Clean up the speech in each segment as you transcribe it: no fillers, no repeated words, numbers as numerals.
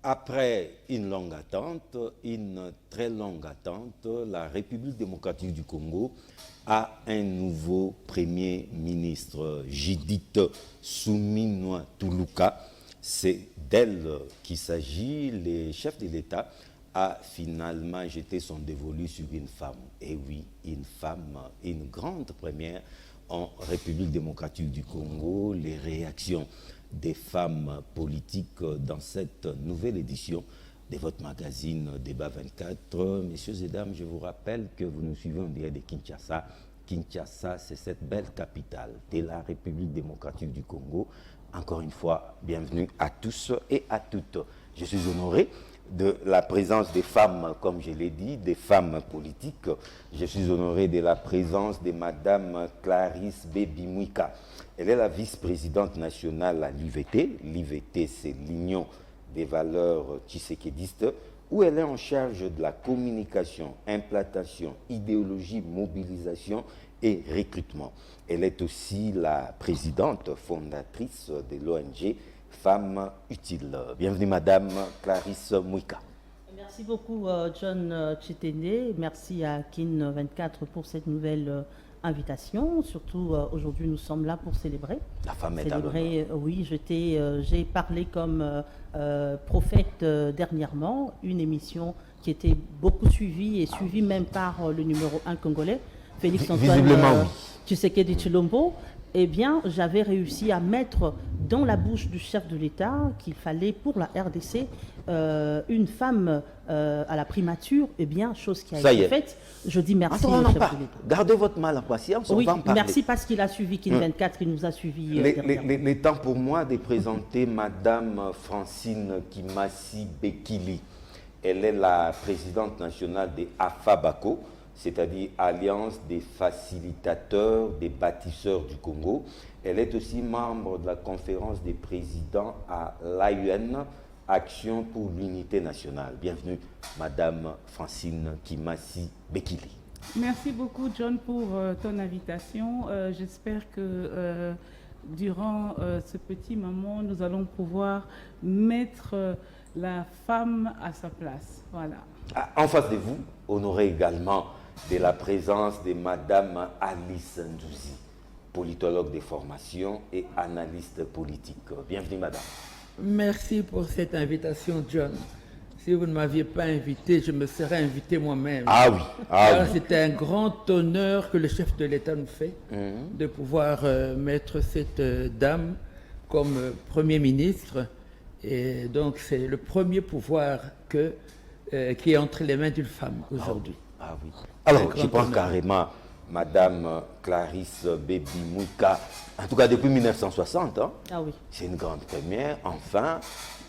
Après une longue attente, une très longue attente, la République démocratique du Congo a un nouveau Premier ministre, Judith Suminwa Tuluka. C'est d'elle qu'il s'agit. Le chef de l'État a finalement jeté son dévolu sur une femme. Et oui, une femme, une grande première en République démocratique du Congo. Les réactions des femmes politiques dans cette nouvelle édition de votre magazine Débat 24. Messieurs et dames, je vous rappelle que vous nous suivez en direct de Kinshasa. Kinshasa, c'est cette belle capitale de la République démocratique du Congo. Encore une fois, bienvenue à tous et à toutes. Je suis honoré de la présence des femmes, comme je l'ai dit, des femmes politiques. Je suis honoré de la présence de Madame Clarisse Bébi-Mouika. Elle est la vice-présidente nationale à l'IVT. L'IVT, c'est l'Union des valeurs tshisekédistes, où elle est en charge de la communication, implantation, idéologie, mobilisation et recrutement. Elle est aussi la présidente fondatrice de l'ONG Femmes Utiles. Bienvenue Madame Clarisse Mouika. Merci beaucoup John Chitene. Merci à Kin 24 pour cette nouvelle invitation. Surtout aujourd'hui nous sommes là pour célébrer. La femme est célébrer, oui, j'ai parlé comme prophète dernièrement, une émission qui était beaucoup suivie et suivie même par le numéro 1 congolais, Félix Antoine Tshisekedi Tshilombo. Eh bien, j'avais réussi à mettre dans la bouche du chef de l'État qu'il fallait pour la RDC une femme à la primature. Eh bien, chose qui a été faite. Je dis merci au chef de l'État. Gardez votre mal à patience, on va en parler. Merci parce qu'il a suivi Kin 24, il nous a suivis. Le temps pour moi de présenter Madame Francine Kimasi Bekili. Elle est la présidente nationale des AFABACO, c'est-à-dire Alliance des facilitateurs, des bâtisseurs du Congo. Elle est aussi membre de la conférence des présidents à l'AUN, Action pour l'unité nationale. Bienvenue, Madame Francine Kimasi Bekili. Merci beaucoup, John, pour ton invitation. J'espère que durant ce petit moment, nous allons pouvoir mettre la femme à sa place. Voilà. En face de vous, honoré également de la présence de Madame Alice Ndouzi, politologue de formation et analyste politique. Bienvenue, Madame. Merci pour cette invitation, John. Si vous ne m'aviez pas invité, je me serais invité moi-même. Ah oui. C'est un grand honneur que le chef de l'État nous fait de pouvoir mettre cette dame comme Premier ministre. Et donc, c'est le premier pouvoir qui est entre les mains d'une femme aujourd'hui. Ah oui. Alors, je prends carrément Madame Clarisse Bébi-Mouika, en tout cas depuis 1960. Hein? Ah oui. C'est une grande première. Enfin,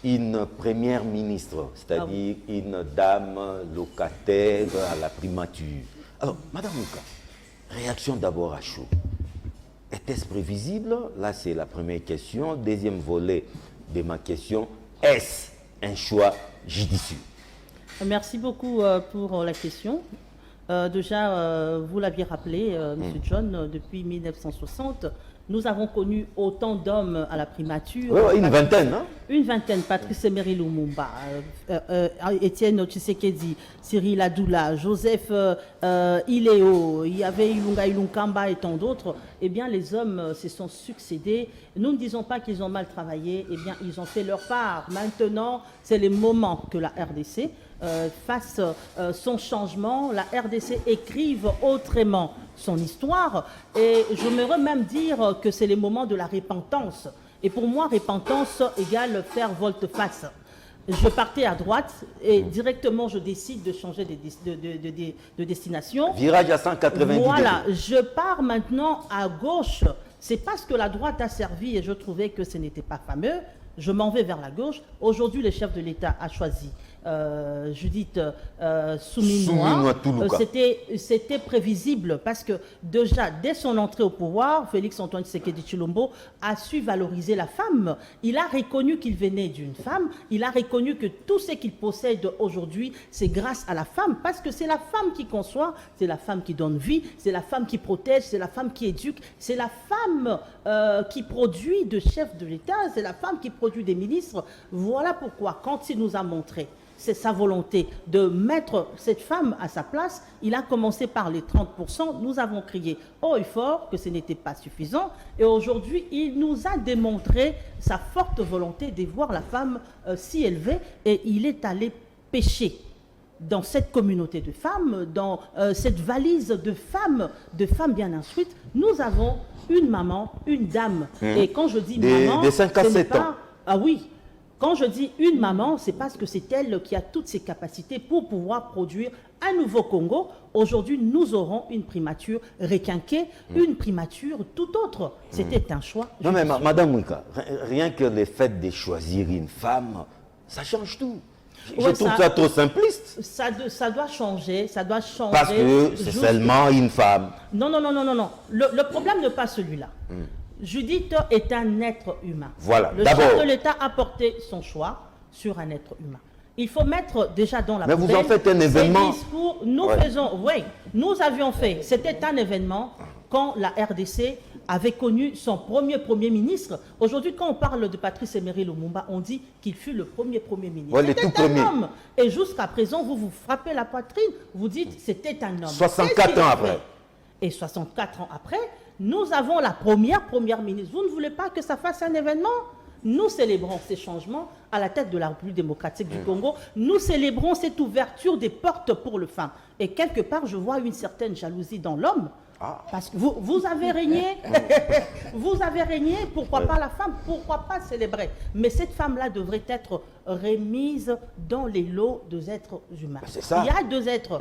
une première ministre, c'est-à-dire une dame locataire à la primature. Alors, Madame Mouika, réaction d'abord à chaud. Était-ce prévisible? Là, c'est la première question. Deuxième volet de ma question, est-ce un choix judicieux? Merci beaucoup pour la question. Déjà, vous l'aviez rappelé, M. John, depuis 1960, nous avons connu autant d'hommes à la primature. Oui, une vingtaine, hein? Une vingtaine, Patrice Emery Lumumba, Étienne Tshisekedi, Cyril Adoula, Joseph Iléo, il y avait Ilunga Ilunkamba et tant d'autres. Eh bien, les hommes se sont succédés. Nous ne disons pas qu'ils ont mal travaillé, eh bien, ils ont fait leur part. Maintenant, c'est le moment que la RDC fasse son changement, la RDC écrive autrement son histoire, et je me même dire que c'est le moment de la repentance. Et pour moi, repentance égale faire volte-face. Je partais à droite et directement je décide de changer de destination. Virage à 190 Voilà, degrés. je pars maintenant à gauche. C'est parce que la droite a servi et je trouvais que ce n'était pas fameux. Je m'en vais vers la gauche. Aujourd'hui, le chef de l'État a choisi Judith Souminoua, c'était prévisible parce que déjà, dès son entrée au pouvoir, Félix-Antoine Tshisekedi Tshilombo a su valoriser la femme. Il a reconnu qu'il venait d'une femme, il a reconnu que tout ce qu'il possède aujourd'hui, c'est grâce à la femme, parce que c'est la femme qui conçoit, c'est la femme qui donne vie, c'est la femme qui protège, c'est la femme qui éduque, c'est la femme qui produit de chefs de l'État, c'est la femme qui produit des ministres. Voilà pourquoi, quand il nous a montré c'est sa volonté de mettre cette femme à sa place, il a commencé par les 30%, nous avons crié haut et fort que ce n'était pas suffisant, et aujourd'hui il nous a démontré sa forte volonté de voir la femme si élevée, et il est allé pêcher dans cette communauté de femmes, dans cette valise de femmes bien instruites. Nous avons une maman, une dame, et quand je dis maman, de 5 à 7 ans. Ah oui. Quand je dis une maman, c'est parce que c'est elle qui a toutes ses capacités pour pouvoir produire un nouveau Congo. Aujourd'hui, nous aurons une primature requinquée, une primature tout autre. C'était un choix. Non mais Madame Mouika, rien que le fait de choisir une femme, ça change tout. Je trouve ça trop simpliste. Ça doit changer, ça doit changer. Parce que c'est seulement une femme. Non. Le problème n'est pas celui-là. Judith est un être humain. Voilà, le chef de l'État a porté son choix sur un être humain. Il faut mettre déjà dans la poubelle. Mais vous en faites un événement. Discours, nous avions fait. C'était un événement quand la RDC avait connu son premier ministre. Aujourd'hui, quand on parle de Patrice Emery Lumumba, on dit qu'il fut le premier ministre. Ouais, c'était un homme. Et jusqu'à présent, vous vous frappez la poitrine. Vous dites c'était un homme. 64 ans après. Et 64 ans après, nous avons la première ministre. Vous ne voulez pas que ça fasse un événement? Nous célébrons ces changements à la tête de la République démocratique du Congo. Nous célébrons cette ouverture des portes pour les femmes. Et quelque part, je vois une certaine jalousie dans l'homme. Parce que vous avez régné, vous avez régné, pourquoi pas la femme, pourquoi pas célébrer? Mais cette femme-là devrait être remise dans les lots des êtres humains. C'est ça. Il y a deux êtres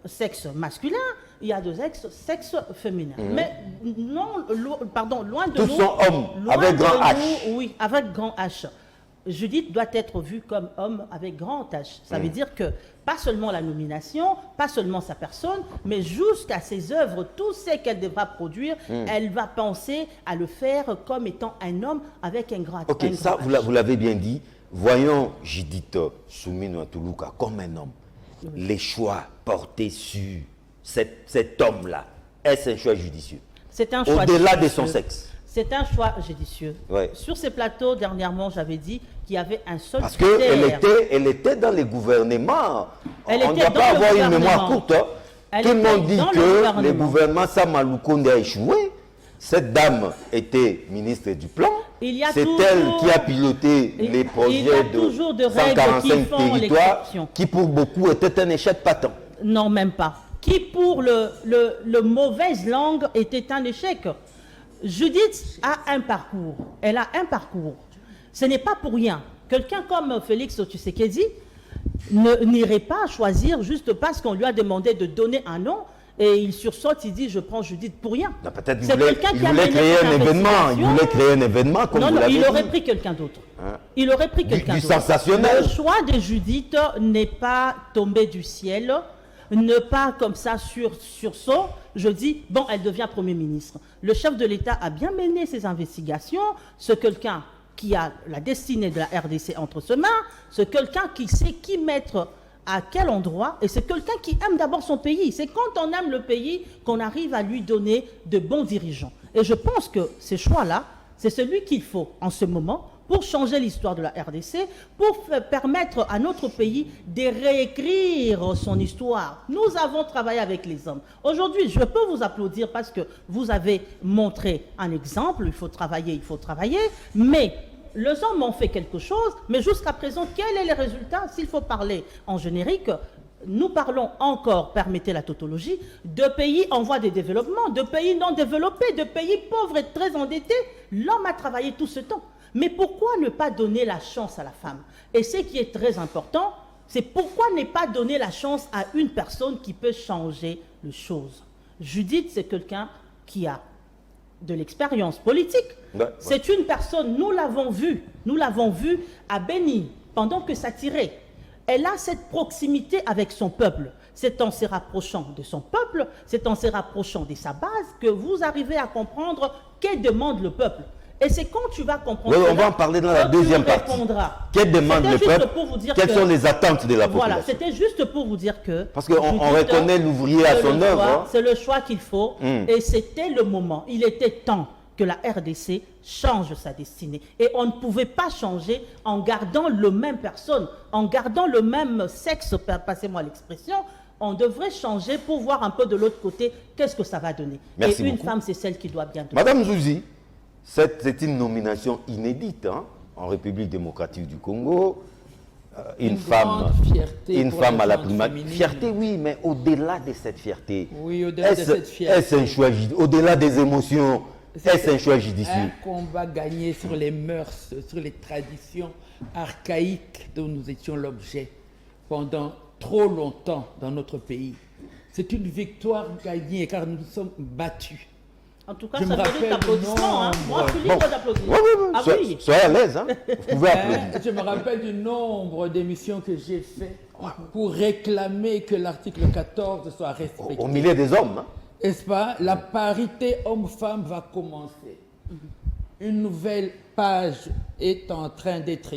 sexe masculin, il y a deux sexes féminins. Mais non, loin de nous. Tous sont hommes, avec grand H. Oui, avec grand H. Judith doit être vue comme homme avec grand H. Ça veut dire que pas seulement la nomination, pas seulement sa personne, mais jusqu'à ses œuvres, tout ce qu'elle devra produire, elle va penser à le faire comme étant un homme avec un grand H. Ok, ça vous l'avez bien dit. Voyons Judith Souminoua Toulouka comme un homme. Oui. Les choix portés sur cet homme-là, est-ce un choix judicieux? C'est un choix au-delà de son sexe. C'est un choix judicieux. Ouais. Sur ces plateaux, dernièrement, j'avais dit qu'il y avait un seul Parce qu'elle était dans les gouvernements. On ne doit pas avoir une mémoire courte. Tout le monde dit que le gouvernement Samaloukonde a échoué. Cette dame était ministre du Plan. C'est elle qui a piloté les projets de 145 territoires qui pour beaucoup était un échec patent. Non, même pas. Qui pour le mauvaise langue était un échec. Judith a un parcours. Elle a un parcours. Ce n'est pas pour rien. Quelqu'un comme Félix Tshisekedi n'irait pas choisir juste parce qu'on lui a demandé de donner un nom et il sursaute, il dit je prends Judith pour rien. Peut-être qu'il voulait créer un événement. Il voulait créer un événement comme non, il aurait pris quelqu'un d'autre. Il aurait pris quelqu'un d'autre. Du sensationnel. Le choix de Judith n'est pas tombé du ciel. Ne pas comme ça sur saut, je dis, bon, elle devient Premier ministre. Le chef de l'État a bien mené ses investigations. C'est quelqu'un qui a la destinée de la RDC entre ses mains. C'est quelqu'un qui sait qui mettre à quel endroit. Et c'est quelqu'un qui aime d'abord son pays. C'est quand on aime le pays qu'on arrive à lui donner de bons dirigeants. Et je pense que ce choix-là, c'est celui qu'il faut en ce moment pour changer l'histoire de la RDC, pour permettre à notre pays de réécrire son histoire. Nous avons travaillé avec les hommes. Aujourd'hui, je peux vous applaudir parce que vous avez montré un exemple, il faut travailler, mais les hommes ont fait quelque chose, mais jusqu'à présent, quel est le résultat? S'il faut parler en générique, nous parlons encore, permettez la tautologie, de pays en voie de développement, de pays non développés, de pays pauvres et très endettés. L'homme a travaillé tout ce temps. Mais pourquoi ne pas donner la chance à la femme? Et ce qui est très important, c'est pourquoi ne pas donner la chance à une personne qui peut changer les choses. Judith, c'est quelqu'un qui a de l'expérience politique. C'est une personne, nous l'avons vu à Béni, pendant que ça tirait. elle a cette proximité avec son peuple. C'est en se rapprochant de son peuple, c'est en se rapprochant de sa base que vous arrivez à comprendre que demande le peuple. Et c'est quand tu vas comprendre on va en parler dans la deuxième partie. Quelle demande le peuple? Quelles sont les attentes de la population? Voilà, c'était juste pour vous dire que... Parce qu'on reconnaît l'ouvrier à son œuvre. C'est le choix qu'il faut. Et c'était le moment. Il était temps que la RDC change sa destinée. Et on ne pouvait pas changer en gardant le même personne, en gardant le même sexe, passez-moi l'expression. On devrait changer pour voir un peu de l'autre côté qu'est-ce que ça va donner. Merci et une beaucoup. femme, c'est celle qui doit bien donner. Madame Zouzi, c'est une nomination inédite en République démocratique du Congo. Une femme à la primature. Fierté, oui, mais au-delà de cette fierté. Oui, au-delà de cette fierté. Est-ce un choix, au-delà des émotions, est-ce un choix judicieux? Un combat gagné sur les mœurs, sur les traditions archaïques dont nous étions l'objet pendant trop longtemps dans notre pays. C'est une victoire gagnée car nous nous sommes battus. En tout cas, ça mérite applaudissements. Moi, je suis libre d'applaudir. Oui. Soyez à l'aise. Vous pouvez applaudir. Je me rappelle du nombre d'émissions que j'ai fait pour réclamer que l'article 14 soit respecté. Au milieu des hommes. N'est-ce pas? La parité homme-femme va commencer. Une nouvelle page est en train d'être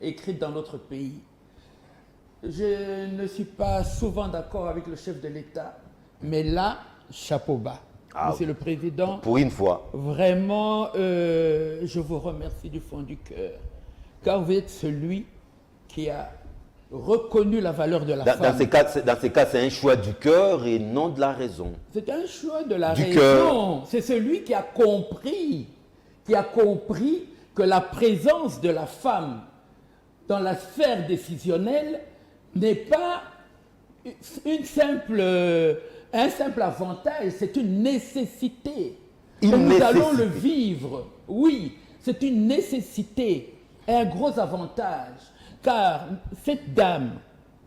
écrite dans notre pays. Je ne suis pas souvent d'accord avec le chef de l'État, mais là, chapeau bas. Monsieur le Président, pour une fois, vraiment, je vous remercie du fond du cœur, car vous êtes celui qui a reconnu la valeur de la femme. Dans ces cas, c'est un choix du cœur et non de la raison. C'est un choix de la raison. C'est celui qui a compris que la présence de la femme dans la sphère décisionnelle n'est pas un simple avantage, c'est une nécessité. Nous allons le vivre. Oui, c'est une nécessité, un gros avantage. Car cette dame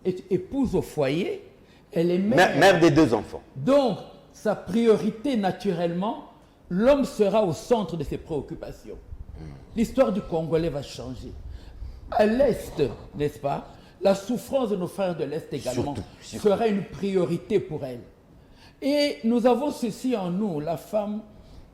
est épouse au foyer, elle est mère des 2 enfants. Donc, sa priorité, naturellement, l'homme sera au centre de ses préoccupations. L'histoire du Congolais va changer. À l'Est, n'est-ce pas? La souffrance de nos frères de l'Est également sera une priorité pour elle. Et nous avons ceci en nous, la femme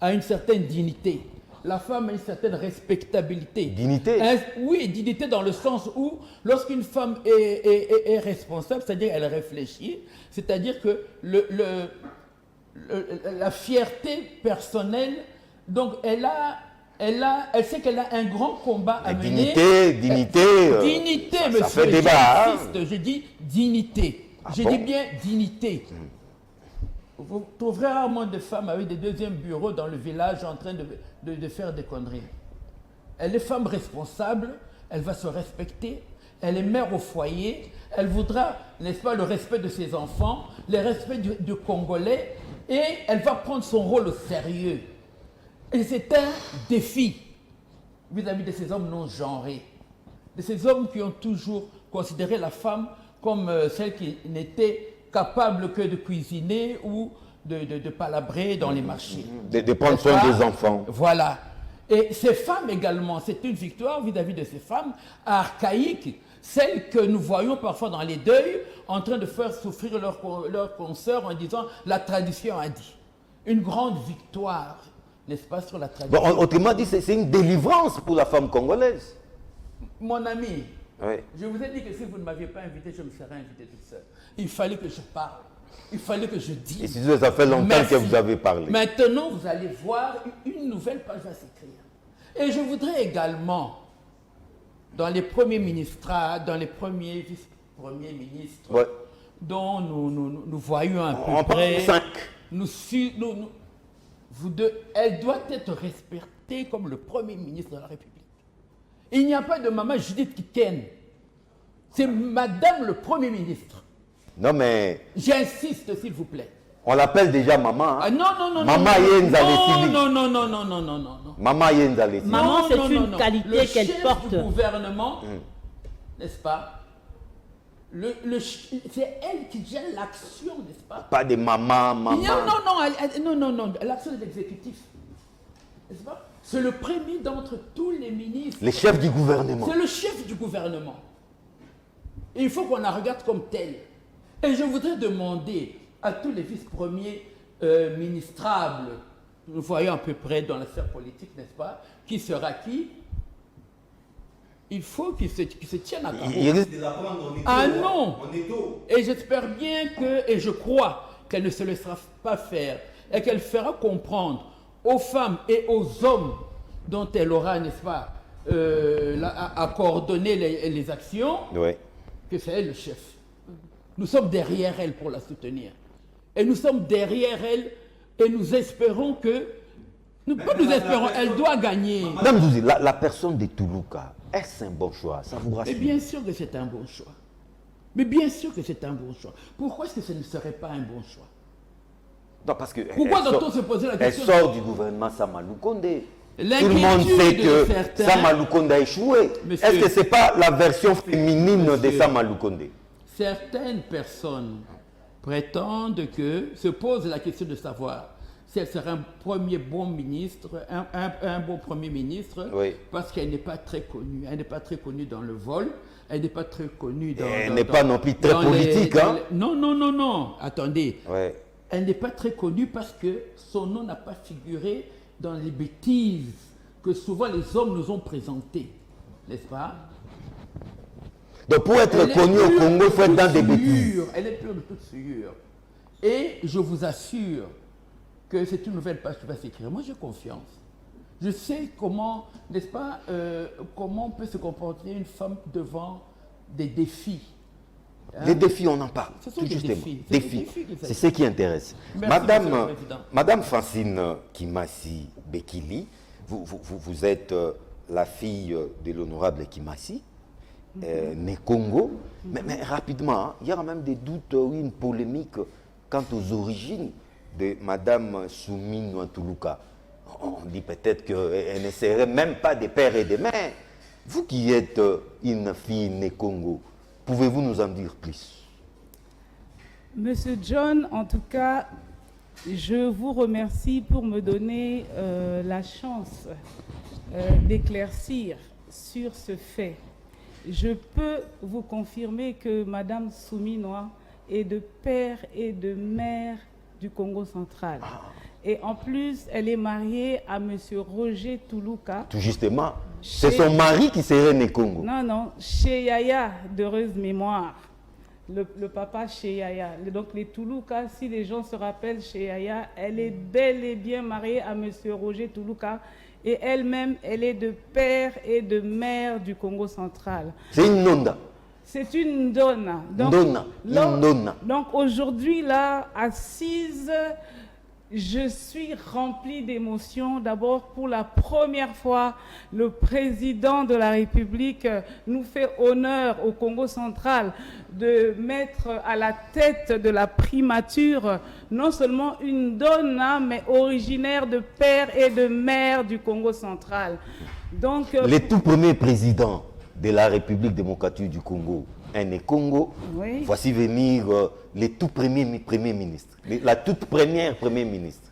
a une certaine dignité, la femme a une certaine respectabilité. Dignité? Oui, dignité dans le sens où, lorsqu'une femme est responsable, c'est-à-dire elle réfléchit, c'est-à-dire que la fierté personnelle, donc elle sait qu'elle a un grand combat à mener. Dignité, monsieur. Ça fait débat. Je dis dignité. Dis bien dignité. Vous trouverez rarement de femmes avec des 2e bureaux dans le village en train de faire des conneries. Elle est femme responsable, elle va se respecter, elle est mère au foyer, elle voudra, n'est-ce pas, le respect de ses enfants, le respect du Congolais, et elle va prendre son rôle au sérieux. Et c'est un défi vis-à-vis de ces hommes non genrés, de ces hommes qui ont toujours considéré la femme comme celle qui n'était capable que de cuisiner ou de palabrer dans les marchés. De prendre soin des enfants. Voilà. Et ces femmes également, c'est une victoire vis-à-vis de ces femmes archaïques, celles que nous voyons parfois dans les deuils, en train de faire souffrir leurs consoeurs en disant « la tradition a dit ». Une grande victoire, n'est-ce pas, sur la tradition. Bon, autrement dit, c'est une délivrance pour la femme congolaise. Mon ami, oui. Je vous ai dit que si vous ne m'aviez pas invité, je me serais invité toute seule. Il fallait que je parle. Il fallait que je dise. Et si ça fait longtemps que vous avez parlé. Maintenant, vous allez voir, une nouvelle page va s'écrire. Et je voudrais également, dans les premiers ministrats, dans les premiers vice-premiers ministres, dont nous voyons à peu près... 5. Vous deux, elle doit être respectée comme le premier ministre de la République. Il n'y a pas de maman Judith Kiten. C'est madame le premier ministre. Non mais... J'insiste, s'il vous plaît. On l'appelle déjà maman. Hein? Non. Maman Yenza Lesili. Non. Maman Yenza Lesili. Maman, c'est une qualité qu'elle porte. Le chef du gouvernement, n'est-ce pas? C'est elle qui gère l'action, n'est-ce pas? Pas de maman. Non, l'action de l'exécutif. N'est-ce pas? C'est le premier d'entre tous les ministres. Les chefs du gouvernement. C'est le chef du gouvernement. Il faut qu'on la regarde comme telle. Et je voudrais demander à tous les vice-premiers ministrables, nous voyons à peu près dans la sphère politique, n'est-ce pas, qui sera qui. Il faut qu'ils se tiennent à carreau. Il risque de la prendre, on est Ah tôt, non. on est tôt. Et j'espère bien que, et je crois qu'elle ne se laissera pas faire, et qu'elle fera comprendre aux femmes et aux hommes dont elle aura, n'est-ce pas, à coordonner les actions, Ouais. que c'est elle le chef. Nous sommes derrière elle pour la soutenir. Et nous sommes derrière elle et nous espérons que... elle doit gagner. Madame Douzi, la personne de Toulouka, est-ce un bon choix? Ça vous Mais rassure? bien sûr que c'est un bon choix. Mais bien sûr que c'est un bon choix. Pourquoi est-ce que ce ne serait pas un bon choix? Non, parce que Pourquoi doit-on se poser la elle question? sort du gouvernement Samalou Kondé. Tout le monde L'inquiétude sait de que certains- Samalou Kondé a échoué. Monsieur- Est-ce que ce n'est pas la version féminine de Monsieur- Samalou Kondé? Certaines personnes prétendent que, se posent la question de savoir si elle serait un premier bon ministre, un bon premier ministre, Oui. parce qu'elle n'est pas très connue. Elle n'est pas très connue dans le vol, elle n'est pas très connue dans... Elle n'est pas non plus très politique, hein? Non, non, non, non. Attendez. Ouais. Elle n'est pas très connue parce que son nom n'a pas figuré dans les bêtises que souvent les hommes nous ont présentées. N'est-ce pas? Donc pour être Elle est connu au pure Congo, il faut de être dans toute des souillure. bêtises. Elle est pure de toute souillure. Et je vous assure que c'est une nouvelle page qui va s'écrire. Moi, j'ai confiance. Je sais comment, n'est-ce pas, comment peut se comporter une femme devant des défis. Hein? Les défis, on en parle. Ce sont Tout des justement. défis. C'est des Défis. défis qu'il C'est s'agit. ce qui intéresse. Merci, Monsieur le Président. Madame Francine Kimasi Bekili, vous êtes la fille de l'honorable Kimasi, née Congo. Mais rapidement, hein, il y a quand même des doutes, une polémique quant aux origines de Madame Soumi Toulouka. On dit peut-être qu'elle ne serait même pas des pères et des mères. Vous qui êtes une fille née Congo, pouvez-vous nous en dire plus? Monsieur John, en tout cas, je vous remercie pour me donner la chance d'éclaircir sur ce fait. Je peux vous confirmer que Madame Souminois est de père et de mère du Congo central. Et en plus, elle est mariée à Monsieur Roger Toulouka. Tout justement, c'est son mari qui serait né Congo. Non, non, chez Yaya, d'heureuse mémoire. Le papa chez Yaya. Donc les Toulouka, si les gens se rappellent chez Yaya, elle est bel et bien mariée à Monsieur Roger Toulouka. Et elle-même, elle est de père et de mère du Congo central. C'est une nonda. C'est une donna. Donc aujourd'hui, là, assise, je suis remplie d'émotions. D'abord, pour la première fois, le président de la République nous fait honneur au Congo central de mettre à la tête de la primature non seulement une donna, mais originaire de père et de mère du Congo central. Donc, les tout premiers présidents de la République démocratique du Congo, un est Congo. Oui. Voici venir les tout premiers ministres, la toute première première ministre.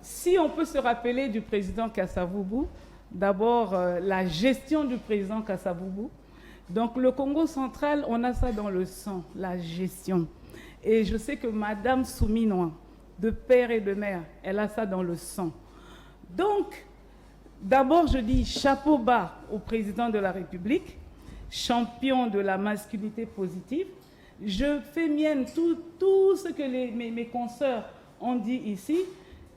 Si on peut se rappeler du président Kasavubu, d'abord la gestion du président Kasavubu. Donc le Congo central, on a ça dans le sang, la gestion. Et je sais que Madame Souminois, de père et de mère, elle a ça dans le sang. Donc, d'abord je dis chapeau bas au président de la République, champion de la masculinité positive. Je fais mienne tout ce que mes consoeurs ont dit ici.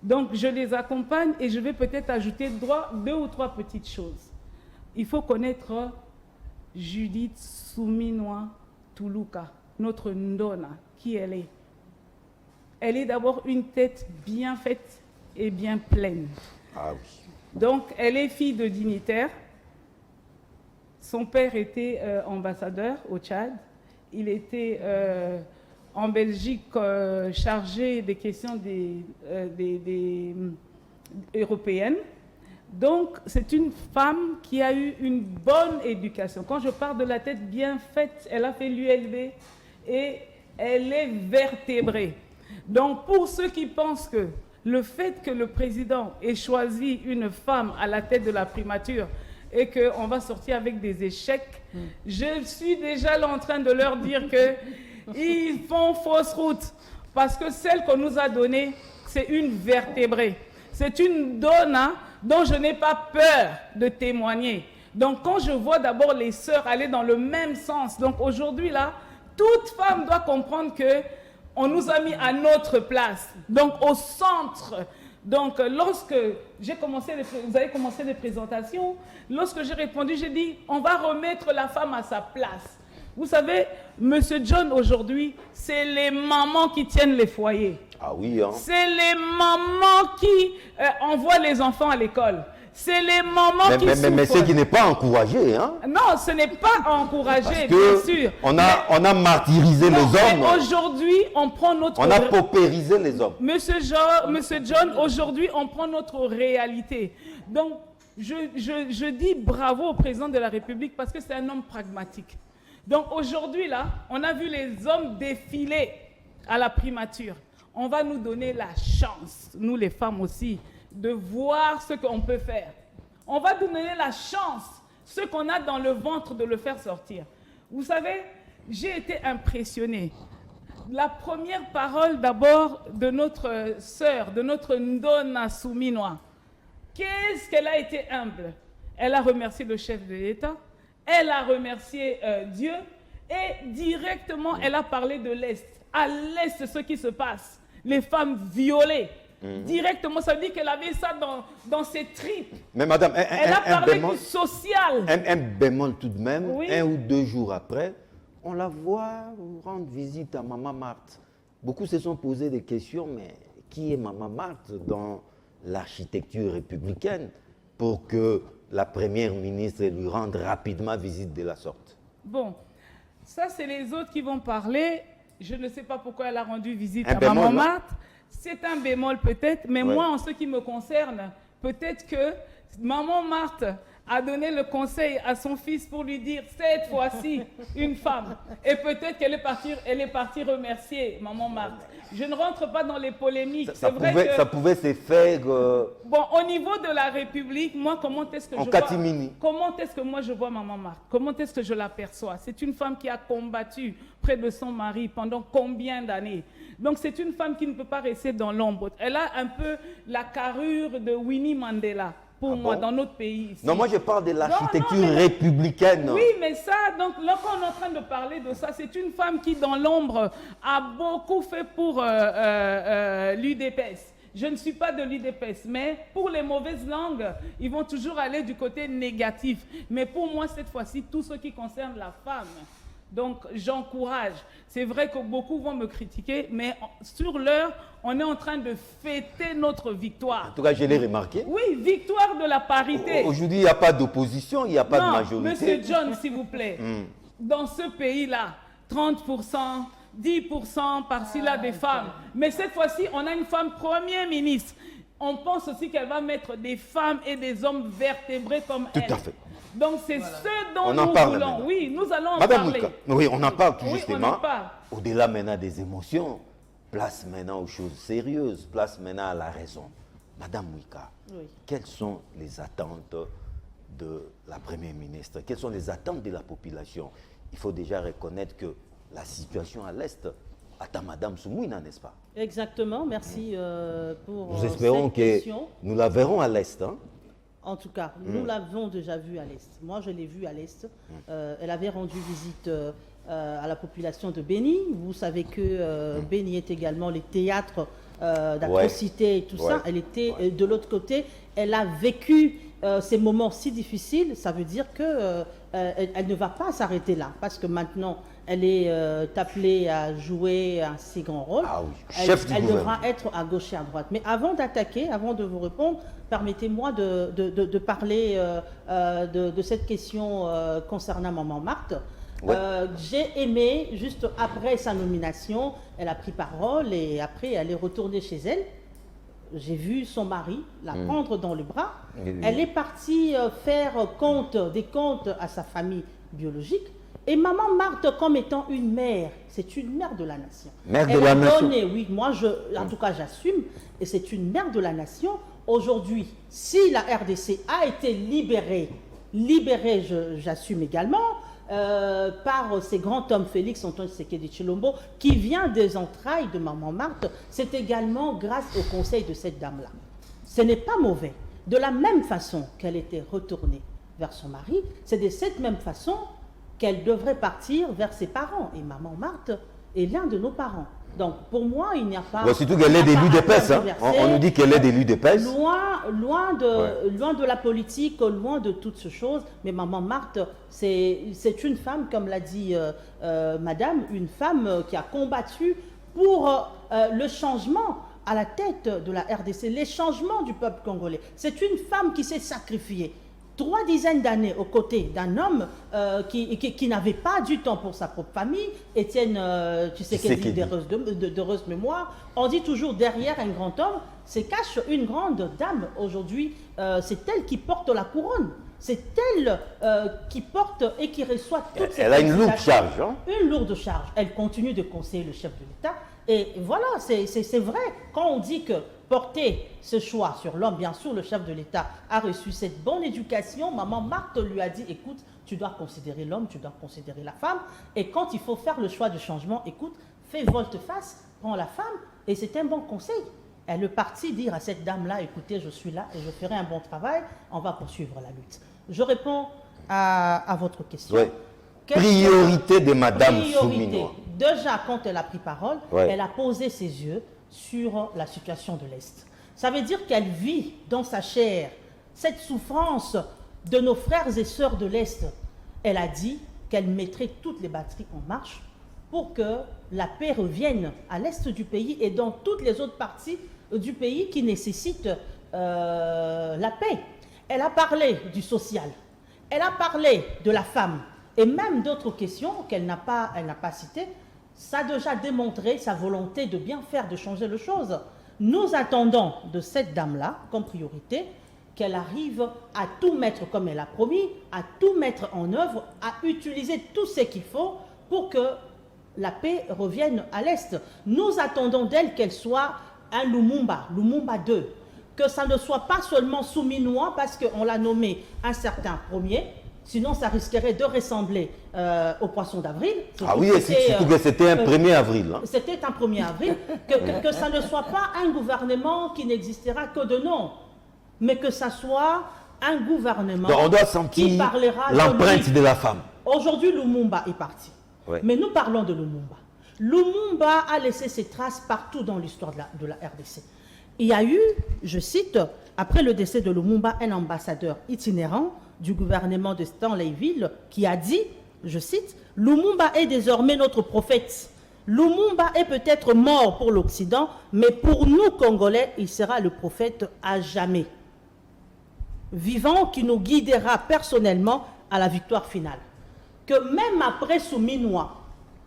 Donc, je les accompagne et je vais peut-être ajouter deux ou trois petites choses. Il faut connaître Judith Souminois Toulouka, notre Ndona, qui elle est. Elle est d'abord une tête bien faite et bien pleine. Ah oui. Donc, elle est fille de dignitaire. Son père était ambassadeur au Tchad. Il était en Belgique chargé des questions européennes. Donc, c'est une femme qui a eu une bonne éducation. Quand je parle de la tête bien faite, elle a fait l'ULB et elle est vertébrée. Donc, pour ceux qui pensent que le fait que le président ait choisi une femme à la tête de la primature et qu'on va sortir avec des échecs. Je suis déjà là en train de leur dire qu'ils font fausse route parce que celle qu'on nous a donnée, c'est une vertébrée. C'est une donna dont je n'ai pas peur de témoigner. Donc, quand je vois d'abord les sœurs aller dans le même sens, donc aujourd'hui là, toute femme doit comprendre qu'on nous a mis à notre place, donc au centre. Donc, lorsque vous avez commencé les présentations, lorsque j'ai répondu, j'ai dit, on va remettre la femme à sa place. Vous savez, Monsieur John, aujourd'hui, c'est les mamans qui tiennent les foyers. Ah oui, hein. C'est les mamans qui envoient les enfants à l'école. C'est les mamans qui souffrent. Mais ce qui n'est pas encouragé, hein. Non, ce n'est pas encouragé, parce bien sûr. On a martyrisé les hommes. Aujourd'hui, on prend notre... On a paupérisé les hommes. Monsieur John, aujourd'hui, on prend notre réalité. Donc, je dis bravo au président de la République parce que c'est un homme pragmatique. Donc, aujourd'hui, là, on a vu les hommes défiler à la primature. On va nous donner la chance, nous les femmes aussi, de voir ce qu'on peut faire. On va nous donner la chance, ce qu'on a dans le ventre, de le faire sortir. Vous savez, j'ai été impressionnée. La première parole d'abord de notre sœur, de notre Ndona Souminois. Qu'est-ce qu'elle a été humble? Elle a remercié le chef de l'État, elle a remercié Dieu et directement elle a parlé de l'Est. À l'Est, ce qui se passe, les femmes violées. Directement, ça veut dire qu'elle avait ça dans ses tripes. Mais madame, elle a parlé du social. Un bémol tout de même, oui. 1 ou 2 jours après, on la voit rendre visite à Maman Marthe. Beaucoup se sont posé des questions, mais qui est Maman Marthe dans l'architecture républicaine pour que la première ministre lui rende rapidement visite de la sorte? Bon, ça c'est les autres qui vont parler. Je ne sais pas pourquoi elle a rendu visite à Maman Marthe. C'est un bémol peut-être, mais ouais. Moi, en ce qui me concerne, peut-être que Maman Marthe a donné le conseil à son fils pour lui dire cette fois-ci une femme. Et peut-être qu'elle est partie remercier Maman Marthe. Je ne rentre pas dans les polémiques. Ça pouvait se faire. Bon, au niveau de la République, moi, comment est-ce que moi je vois Maman Marthe? Comment est-ce que je l'aperçois? C'est une femme qui a combattu près de son mari pendant combien d'années? Donc c'est une femme qui ne peut pas rester dans l'ombre. Elle a un peu la carrure de Winnie Mandela. Pour moi, dans notre pays ici. Non, moi je parle de l'architecture républicaine. Oui, mais ça, donc là qu'on est en train de parler de ça, c'est une femme qui, dans l'ombre, a beaucoup fait pour l'UDPS. Je ne suis pas de l'UDPS, mais pour les mauvaises langues, ils vont toujours aller du côté négatif. Mais pour moi, cette fois-ci, tout ce qui concerne la femme, donc j'encourage. C'est vrai que beaucoup vont me critiquer, mais sur l'heure, on est en train de fêter notre victoire. En tout cas, je l'ai remarqué. Oui, victoire de la parité. Aujourd'hui, il n'y a pas d'opposition, il n'y a pas de majorité. Monsieur John, s'il vous plaît, dans ce pays-là, 30%, 10% par-ci là des femmes. Mais cette fois-ci, on a une femme première ministre. On pense aussi qu'elle va mettre des femmes et des hommes vertébrés comme elle. Tout à fait. Donc c'est ce dont nous voulons. Maintenant. Oui, nous allons en parler. Oui, on en parle tout justement. Parle. Au-delà maintenant des émotions, place maintenant aux choses sérieuses, place maintenant à la raison. Madame Mwika, quelles sont les attentes de la Première ministre? Quelles sont les attentes de la population? Il faut déjà reconnaître que la situation à l'Est attend Madame Soumouina, n'est-ce pas? Exactement, merci pour nous espérons cette question. Nous la verrons à l'Est. Hein? En tout cas, nous l'avons déjà vue à l'Est. Moi, je l'ai vue à l'Est. Elle avait rendu visite à la population de Béni. Vous savez que Béni est également les théâtres d'atrocités et tout ça. Elle était de l'autre côté. Elle a vécu ces moments si difficiles. Ça veut dire que elle ne va pas s'arrêter là. Parce que maintenant, elle est appelée à jouer un si grand rôle. Ah oui, elle devra être à gauche et à droite. Mais avant d'attaquer, avant de vous répondre, permettez-moi de parler de cette question concernant Maman Marthe. J'ai aimé, juste après sa nomination, elle a pris parole et après elle est retournée chez elle. J'ai vu son mari la prendre dans le bras. Elle est partie faire des comptes à sa famille biologique. Et Maman Marthe, comme étant une mère, c'est une mère de la nation. Mère de la nation. Oui, moi, en tout cas, j'assume. Et c'est une mère de la nation. Aujourd'hui, si la RDC a été libérée libéré, j'assume également, par ces grands hommes Félix Antoine Tshisekedi Tshilombo, qui vient des entrailles de Maman Marthe, c'est également grâce au conseil de cette dame-là. Ce n'est pas mauvais. De la même façon qu'elle était retournée vers son mari, c'est de cette même façon qu'elle devrait partir vers ses parents. Et Maman Marthe est l'un de nos parents. Donc, pour moi, il n'y a pas... Bon, surtout qu'elle est d'élue d'EPES. Hein. On nous dit qu'elle est d'élue d'EPES. Loin de la politique, loin de toutes ces choses. Mais Maman Marthe, c'est une femme, comme l'a dit Madame, une femme qui a combattu pour le changement à la tête de la RDC, les changements du peuple congolais. C'est une femme qui s'est sacrifiée 3 dizaines d'années aux côtés d'un homme qui n'avait pas du temps pour sa propre famille, Étienne Tshisekedi d'heureuse mémoire. On dit toujours derrière un grand homme se cache une grande dame. Aujourd'hui, c'est elle qui porte la couronne. C'est elle qui porte et qui reçoit toutes ces... Elle a une lourde charge. Hein? Une lourde charge. Elle continue de conseiller le chef de l'État. Et voilà, c'est vrai. Quand on dit que porter ce choix sur l'homme, bien sûr, le chef de l'État a reçu cette bonne éducation. Maman Marthe lui a dit, écoute, tu dois considérer l'homme, tu dois considérer la femme. Et quand il faut faire le choix du changement, écoute, fais volte-face, prends la femme. Et c'est un bon conseil. Elle est partie dire à cette dame-là, écoutez, je suis là et je ferai un bon travail, on va poursuivre la lutte. Je réponds à votre question. Oui. Priorité de Madame Souminois. Déjà, quand elle a pris parole, elle a posé ses yeux sur la situation de l'Est. Ça veut dire qu'elle vit dans sa chair cette souffrance de nos frères et sœurs de l'Est. Elle a dit qu'elle mettrait toutes les batteries en marche pour que la paix revienne à l'Est du pays et dans toutes les autres parties du pays qui nécessitent la paix. Elle a parlé du social, elle a parlé de la femme et même d'autres questions qu'elle n'a pas citées. Ça a déjà démontré sa volonté de bien faire, de changer les choses. Nous attendons de cette dame-là, comme priorité, qu'elle arrive à tout mettre comme elle a promis, à tout mettre en œuvre, à utiliser tout ce qu'il faut pour que la paix revienne à l'Est. Nous attendons d'elle qu'elle soit un Lumumba 2, que ça ne soit pas seulement Souminois parce qu'on l'a nommé un certain premier. Sinon, ça risquerait de ressembler au poisson d'avril. Ah oui, surtout que c'était un 1er avril. Hein. C'était un 1er avril. Que ça ne soit pas un gouvernement qui n'existera que de nom, mais que ça soit un gouvernement on doit sentir qui parlera l'empreinte de la femme. Aujourd'hui, Lumumba est parti. Ouais. Mais nous parlons de Lumumba. Lumumba a laissé ses traces partout dans l'histoire de la RDC. Il y a eu, je cite, après le décès de Lumumba, un ambassadeur itinérant du gouvernement de Stanleyville qui a dit, je cite, « Lumumba est désormais notre prophète. Lumumba est peut-être mort pour l'Occident, mais pour nous, Congolais, il sera le prophète à jamais. Vivant qui nous guidera personnellement à la victoire finale. » Que même après Souminois,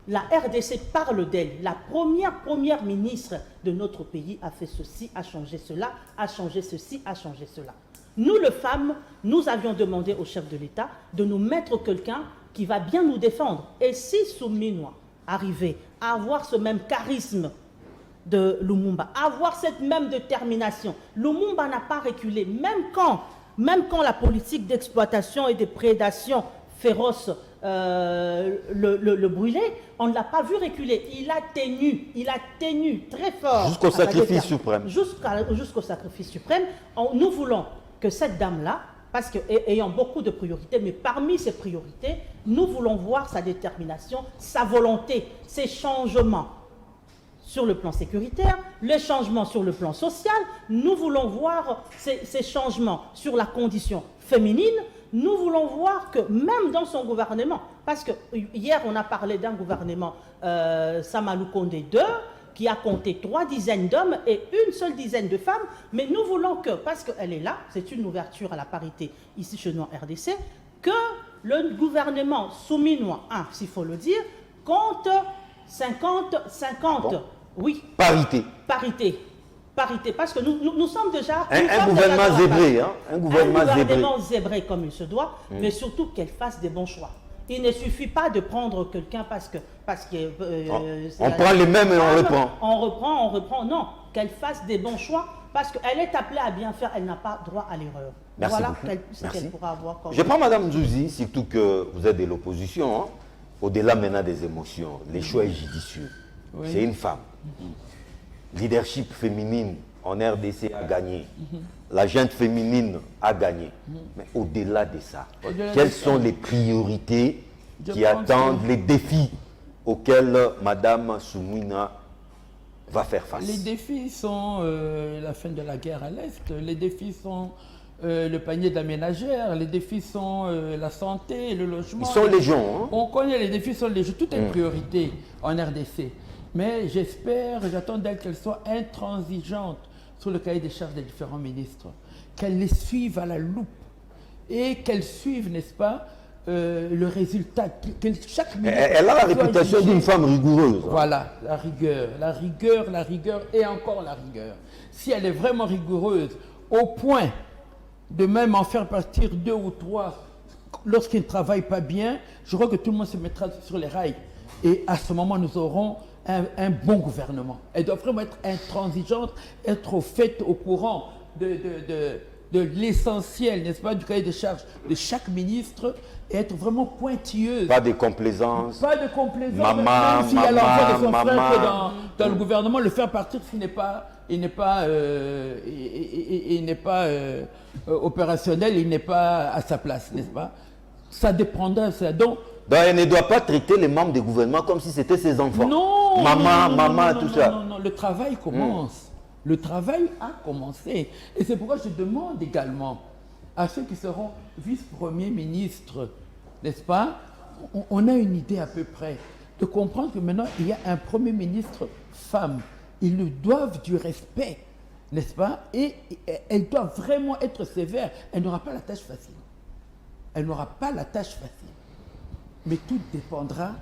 la RDC parle d'elle. La première ministre de notre pays a fait ceci, a changé cela, a changé ceci, a changé cela. Nous, les femmes, nous avions demandé au chef de l'État de nous mettre quelqu'un qui va bien nous défendre. Et si Souminois arrivait à avoir ce même charisme de Lumumba, à avoir cette même détermination, Lumumba n'a pas reculé, même quand la politique d'exploitation et de prédation féroce le brûlait, on ne l'a pas vu reculer. Il a tenu très fort. Jusqu'au sacrifice suprême. Jusqu'au sacrifice suprême. Nous voulons que cette dame-là, parce qu'ayant beaucoup de priorités, mais parmi ces priorités, nous voulons voir sa détermination, sa volonté, ses changements sur le plan sécuritaire, les changements sur le plan social. Nous voulons voir ces changements sur la condition féminine. Nous voulons voir que même dans son gouvernement, parce que hier on a parlé d'un gouvernement Samalou Kondé 2, qui a compté 3 dizaines d'hommes et une seule dizaine de femmes, mais nous voulons que, parce qu'elle est là, c'est une ouverture à la parité ici chez nous en RDC, que le gouvernement souminois, s'il faut le dire, compte 50-50. Bon. Oui. Parité. Parité, parce que nous sommes déjà... Un gouvernement zébré, hein? Un gouvernement zébré comme il se doit, mais surtout qu'elle fasse des bons choix. Il ne suffit pas de prendre quelqu'un parce que on prend les mêmes et on reprend. On reprend. Non, qu'elle fasse des bons choix parce qu'elle est appelée à bien faire. Elle n'a pas droit à l'erreur. Merci voilà beaucoup. ce Merci. qu'elle pourra avoir comme... Je prends Mme Zouzi, surtout que vous êtes de l'opposition, hein. Au-delà maintenant des émotions, les choix est judicieux. Oui. C'est une femme. Leadership féminine en RDC a gagné. La gente féminine a gagné. Mais au-delà de ça, Au-delà de quelles ça, sont les priorités je qui pense attendent que- les défis auxquels Mme Soumouina va faire face? Les défis sont la fin de la guerre à l'Est, les défis sont le panier de la ménagère, les défis sont la santé, le logement. Ils sont légion. Hein? On connaît les défis, sont légion. Tout est une priorité en RDC. Mais j'attends d'elle qu'elle soit intransigeante sur le cahier des charges des différents ministres, qu'elle les suive à la loupe et qu'elle suive, n'est-ce pas, le résultat, que chaque ministre Elle a la soit réputation jugé. d'une femme rigoureuse. Hein? Voilà, la rigueur et encore la rigueur. Si elle est vraiment rigoureuse, au point de même en faire partir 2 ou 3 lorsqu'ils ne travaillent pas bien, je crois que tout le monde se mettra sur les rails. Et à ce moment, nous aurons un bon gouvernement. Elle doit vraiment être intransigeante, être au fait, au courant de l'essentiel, n'est-ce pas, du cahier de charges de chaque ministre, et être vraiment pointilleuse. Pas de complaisance. Pas de complaisance, Maman, même si elle maman, envoie de son maman. frère que dans le gouvernement, le faire partir s'il n'est pas, opérationnel, il n'est pas à sa place, n'est-ce pas? Ça dépendra, donc elle ne doit pas traiter les membres du gouvernement comme si c'était ses enfants. non, Maman, non, maman, non, tout non, ça. non, non, le travail commence. Le travail a commencé. Et c'est pourquoi je demande également à ceux qui seront vice-premiers ministres, n'est-ce pas, on a une idée à peu près, de comprendre que maintenant il y a un premier ministre femme. Ils lui doivent du respect, n'est-ce pas? Et elle doit vraiment être sévère. Elle n'aura pas la tâche facile. Elle n'aura pas la tâche facile. Mais tout dépendra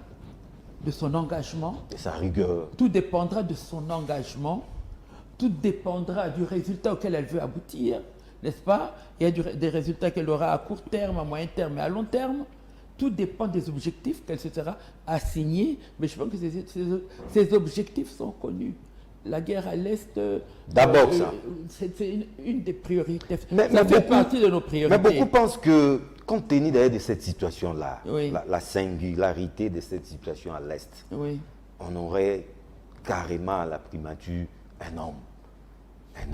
de son engagement. Et sa rigueur. Tout dépendra de son engagement. Tout dépendra du résultat auquel elle veut aboutir, n'est-ce pas? Il y a des résultats qu'elle aura à court terme, à moyen terme et à long terme. Tout dépend des objectifs qu'elle se sera assignés. Mais je pense que ces objectifs sont connus. La guerre à l'Est, D'abord ça. C'est une des priorités. Mais Ça fait beaucoup- partie de nos Mais priorités. beaucoup pensent que, compte tenu d'ailleurs de cette situation-là, Oui. la singularité de cette situation à l'Est, Oui. on aurait carrément à la primature un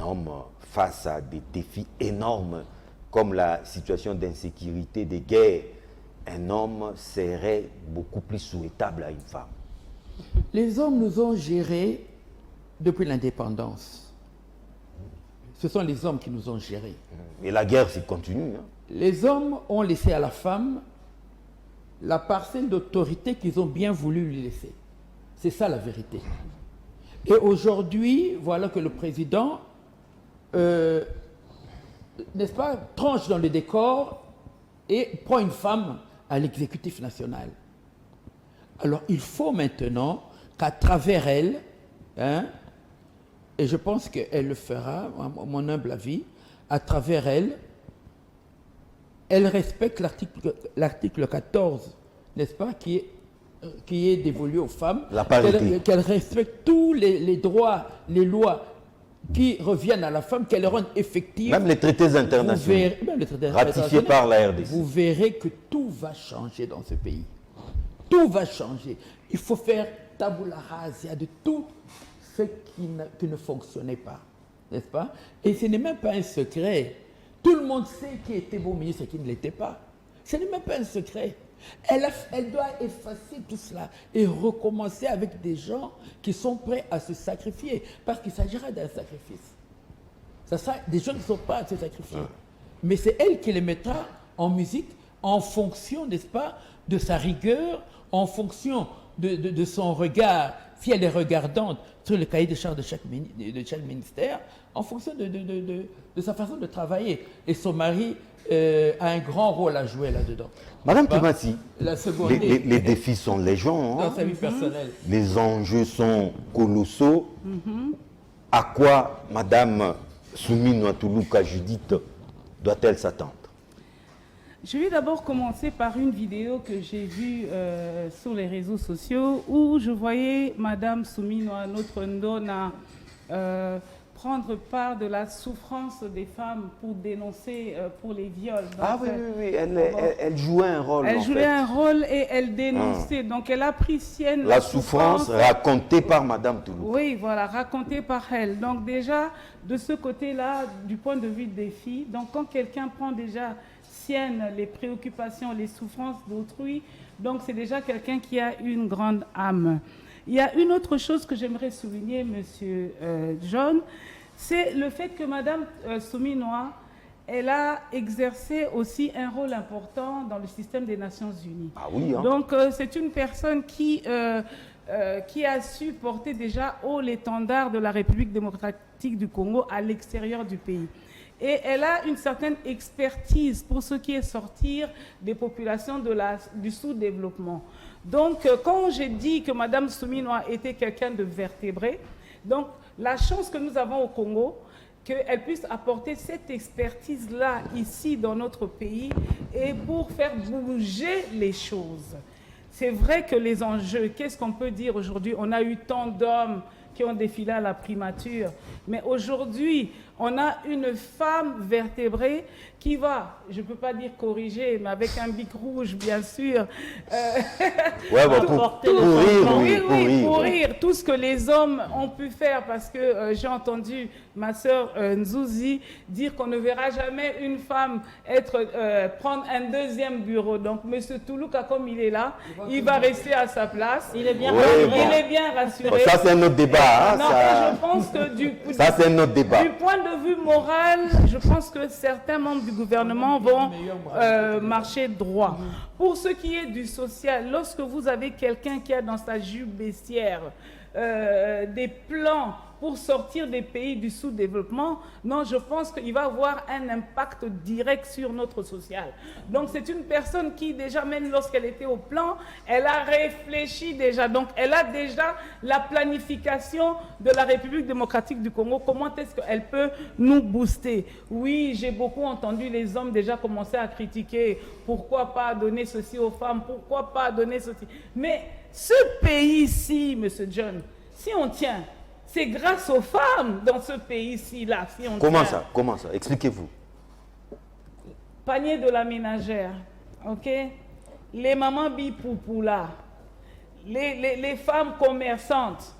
homme face à des défis énormes comme la situation d'insécurité, de guerre. Un homme serait beaucoup plus souhaitable à une femme. Les hommes nous ont gérés depuis l'indépendance. Ce sont les hommes qui nous ont gérés. Et la guerre, c'est continue. Hein. Les hommes ont laissé à la femme la parcelle d'autorité qu'ils ont bien voulu lui laisser. C'est ça la vérité. Et aujourd'hui, voilà que le président, n'est-ce pas, tranche dans le décor et prend une femme à l'exécutif national. Alors il faut maintenant qu'à travers elle, hein, et je pense qu'elle le fera, à mon humble avis, à travers elle, elle respecte l'article 14, n'est-ce pas, qui est dévolu aux femmes. La parité. Qu'elle respecte tous les droits, les lois qui reviennent à la femme, qu'elle les rende effectives. Même les traités Vous internationaux verrez- même les traités ratifiés internationaux, par la RDC. vous verrez que tout va changer dans ce pays. Tout va changer. Il faut faire tabula rasa de tout ce qui ne fonctionnait pas. N'est-ce pas? Et ce n'est même pas un secret. Tout le monde sait qui était beau ministre et qui ne l'était pas. Ce n'est même pas un secret. Elle doit effacer tout cela et recommencer avec des gens qui sont prêts à se sacrifier. Parce qu'il s'agira d'un sacrifice. Ça sera des gens qui ne sont pas à se sacrifier. Mais c'est elle qui les mettra en musique en fonction, n'est-ce pas, de sa rigueur, en fonction de son regard, si elle est regardante sur le cahier de charges de chaque ministère, en fonction de sa façon de travailler. Et son mari a un grand rôle à jouer là-dedans. Madame Pas Kimati, la seconde les défis sont légion. dans Hein. sa vie personnelle. Les enjeux sont colossaux. À quoi Madame Soumine Toulouka Judith doit-elle s'attendre? Je vais d'abord commencer par une vidéo que j'ai vue sur les réseaux sociaux où je voyais Madame Souminoa, notre Ndona, prendre part de la souffrance des femmes pour dénoncer pour les viols. Donc, Ah oui, elle jouait un rôle. elle en jouait fait. un rôle et elle dénonçait. Donc elle a pris sienne La souffrance racontée par Madame Toulouse. Oui, voilà, racontée par elle. Donc déjà, de ce côté-là, du point de vue des filles, donc quand quelqu'un prend déjà sienne les préoccupations, les souffrances d'autrui, donc c'est déjà quelqu'un qui a une grande âme. Il y a une autre chose que j'aimerais souligner, Monsieur John, c'est le fait que Madame Souminois, elle a exercé aussi un rôle important dans le système des Nations Unies. Ah oui, hein. Donc c'est une personne qui a su porter déjà haut l'étendard de la République démocratique du Congo à l'extérieur du pays. Et elle a une certaine expertise pour ce qui est sortir des populations du sous-développement. Donc, quand j'ai dit que Mme Souminois était quelqu'un de vertébré, donc la chance que nous avons au Congo, qu'elle puisse apporter cette expertise-là ici dans notre pays et pour faire bouger les choses. C'est vrai que les enjeux, qu'est-ce qu'on peut dire aujourd'hui? On a eu tant d'hommes qui ont défilé à la primature, mais aujourd'hui, on a une femme vertébrée qui va, je ne peux pas dire corriger, mais avec un bic rouge, bien sûr. Pour rire, tout ce que les hommes ont pu faire, parce que j'ai entendu ma sœur Nzouzi dire qu'on ne verra jamais une femme prendre un deuxième bureau. Donc, M. Toulouka, comme il est là, il va rester à sa place. Il est bien rassuré. Il est bien rassuré. Bon, ça, c'est un autre débat. Hein, non, ça... je pense que ça, c'est un autre débat. Du point de vue moral, je pense que certains membres du gouvernement vont marcher droit. Pour ce qui est du social, lorsque vous avez quelqu'un qui a dans sa jupe baissière des plans pour sortir des pays du sous-développement, non, je pense qu'il va avoir un impact direct sur notre social. Donc c'est une personne qui déjà, même lorsqu'elle était au plan, elle a réfléchi déjà. Donc elle a déjà la planification de la République démocratique du Congo. Comment est-ce qu'elle peut nous booster? Oui, j'ai beaucoup entendu les hommes déjà commencer à critiquer. Pourquoi pas donner ceci aux femmes? Pourquoi pas donner ceci? Mais ce pays-ci, M. John, si on tient, c'est grâce aux femmes dans ce pays-ci, là. Si Comment ça? Comment ça? Expliquez-vous. Panier de la ménagère, ok? Les mamans bipoupou là, les femmes commerçantes,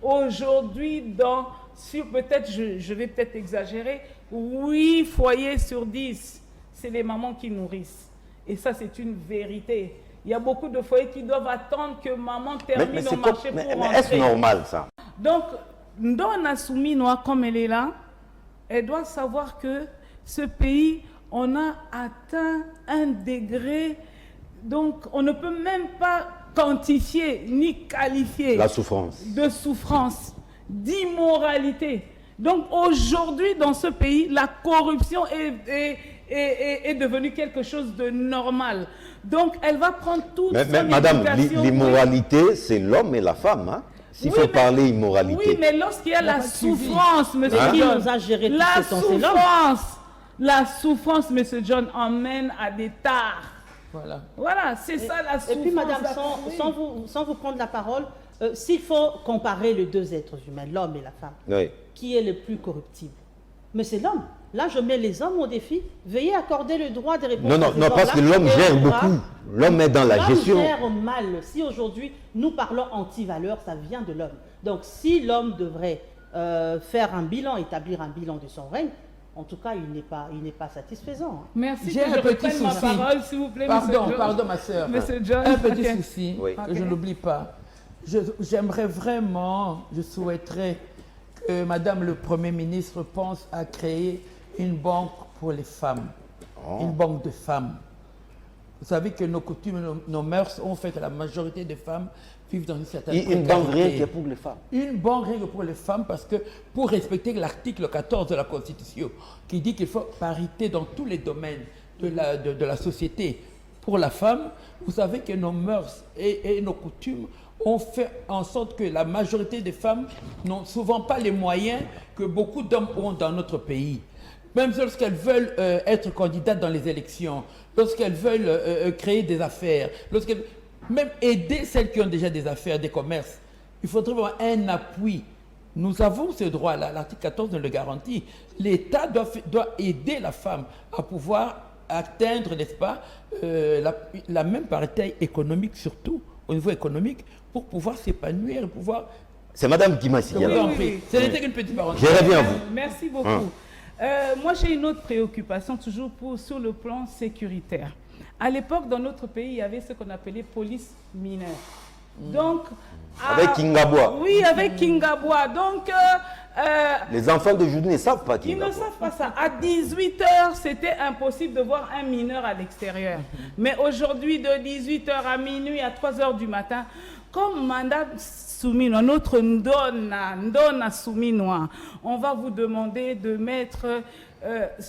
aujourd'hui, peut-être, je vais peut-être exagérer, 8 foyers sur 10, c'est les mamans qui nourrissent. Et ça, c'est une vérité. Il y a beaucoup de foyers qui doivent attendre que maman termine au marché pour rentrer. Mais est-ce normal, ça? Donc, Ndona Souminois, comme elle est là, elle doit savoir que ce pays, on a atteint un degré, donc on ne peut même pas quantifier ni qualifier la souffrance, d'immoralité. Donc aujourd'hui, dans ce pays, la corruption est devenue quelque chose de normal. Donc elle va prendre toute son madame, éducation. l'immoralité, c'est l'homme et la femme, hein? S'il faut parler immoralité. Oui, mais lorsqu'il y a la souffrance, monsieur John, nous a géré la souffrance, monsieur John, emmène à des tares. Voilà, c'est ça la souffrance. Et puis, madame, sans vous prendre la parole, s'il faut comparer les deux êtres humains, l'homme et la femme, oui, qui est le plus corruptible? Mais c'est l'homme. Là, je mets les hommes au défi. Veuillez accorder le droit de répondre. Non, parce que l'homme gère beaucoup. L'homme est dans la gestion. L'homme gère mal. Si aujourd'hui, nous parlons anti-valeur, ça vient de l'homme. Donc, si l'homme devrait faire un bilan, établir un bilan de son règne, en tout cas, il n'est pas satisfaisant. Hein. Merci. J'ai un petit souci. Ma parole, s'il vous plaît, pardon, ma sœur. Monsieur John. Un petit souci que je n'oublie pas. J'aimerais vraiment, je souhaiterais que Madame le Premier ministre pense à créer une banque pour les femmes, une banque de femmes. Vous savez que nos coutumes, nos mœurs ont fait que la majorité des femmes vivent dans une certaine précarité. Une banque rien que pour les femmes. Une banque rien que pour les femmes, parce que pour respecter l'article 14 de la Constitution, qui dit qu'il faut parité dans tous les domaines de la société pour la femme, vous savez que nos mœurs et nos coutumes ont fait en sorte que la majorité des femmes n'ont souvent pas les moyens que beaucoup d'hommes ont dans notre pays. Même lorsqu'elles veulent être candidates dans les élections, lorsqu'elles veulent créer des affaires, même aider celles qui ont déjà des affaires, des commerces, il faudrait avoir un appui Nous avons ce droit-là, l'article 14 nous le garantit. L'État doit aider la femme à pouvoir atteindre, n'est-ce pas, la même parité économique, surtout au niveau économique, pour pouvoir s'épanouir et pouvoir... C'est Madame Dima Sidiala. Oui. Ce n'était qu'une petite parenthèse. Je reviens à vous. Merci beaucoup. Moi, j'ai une autre préoccupation, toujours sur le plan sécuritaire. À l'époque, dans notre pays, il y avait ce qu'on appelait police mineure. Donc, Avec Kingabois. Oui, avec Kingabois. Donc, Les enfants d'aujourd'hui ne savent pas ils ne Kingabois. savent pas ça. À 18 h, c'était impossible de voir un mineur à l'extérieur. Mais aujourd'hui, de 18 h à minuit, à 3 h du matin, comme Madame Souminoa, notre Ndona Souminoa, on va vous demander de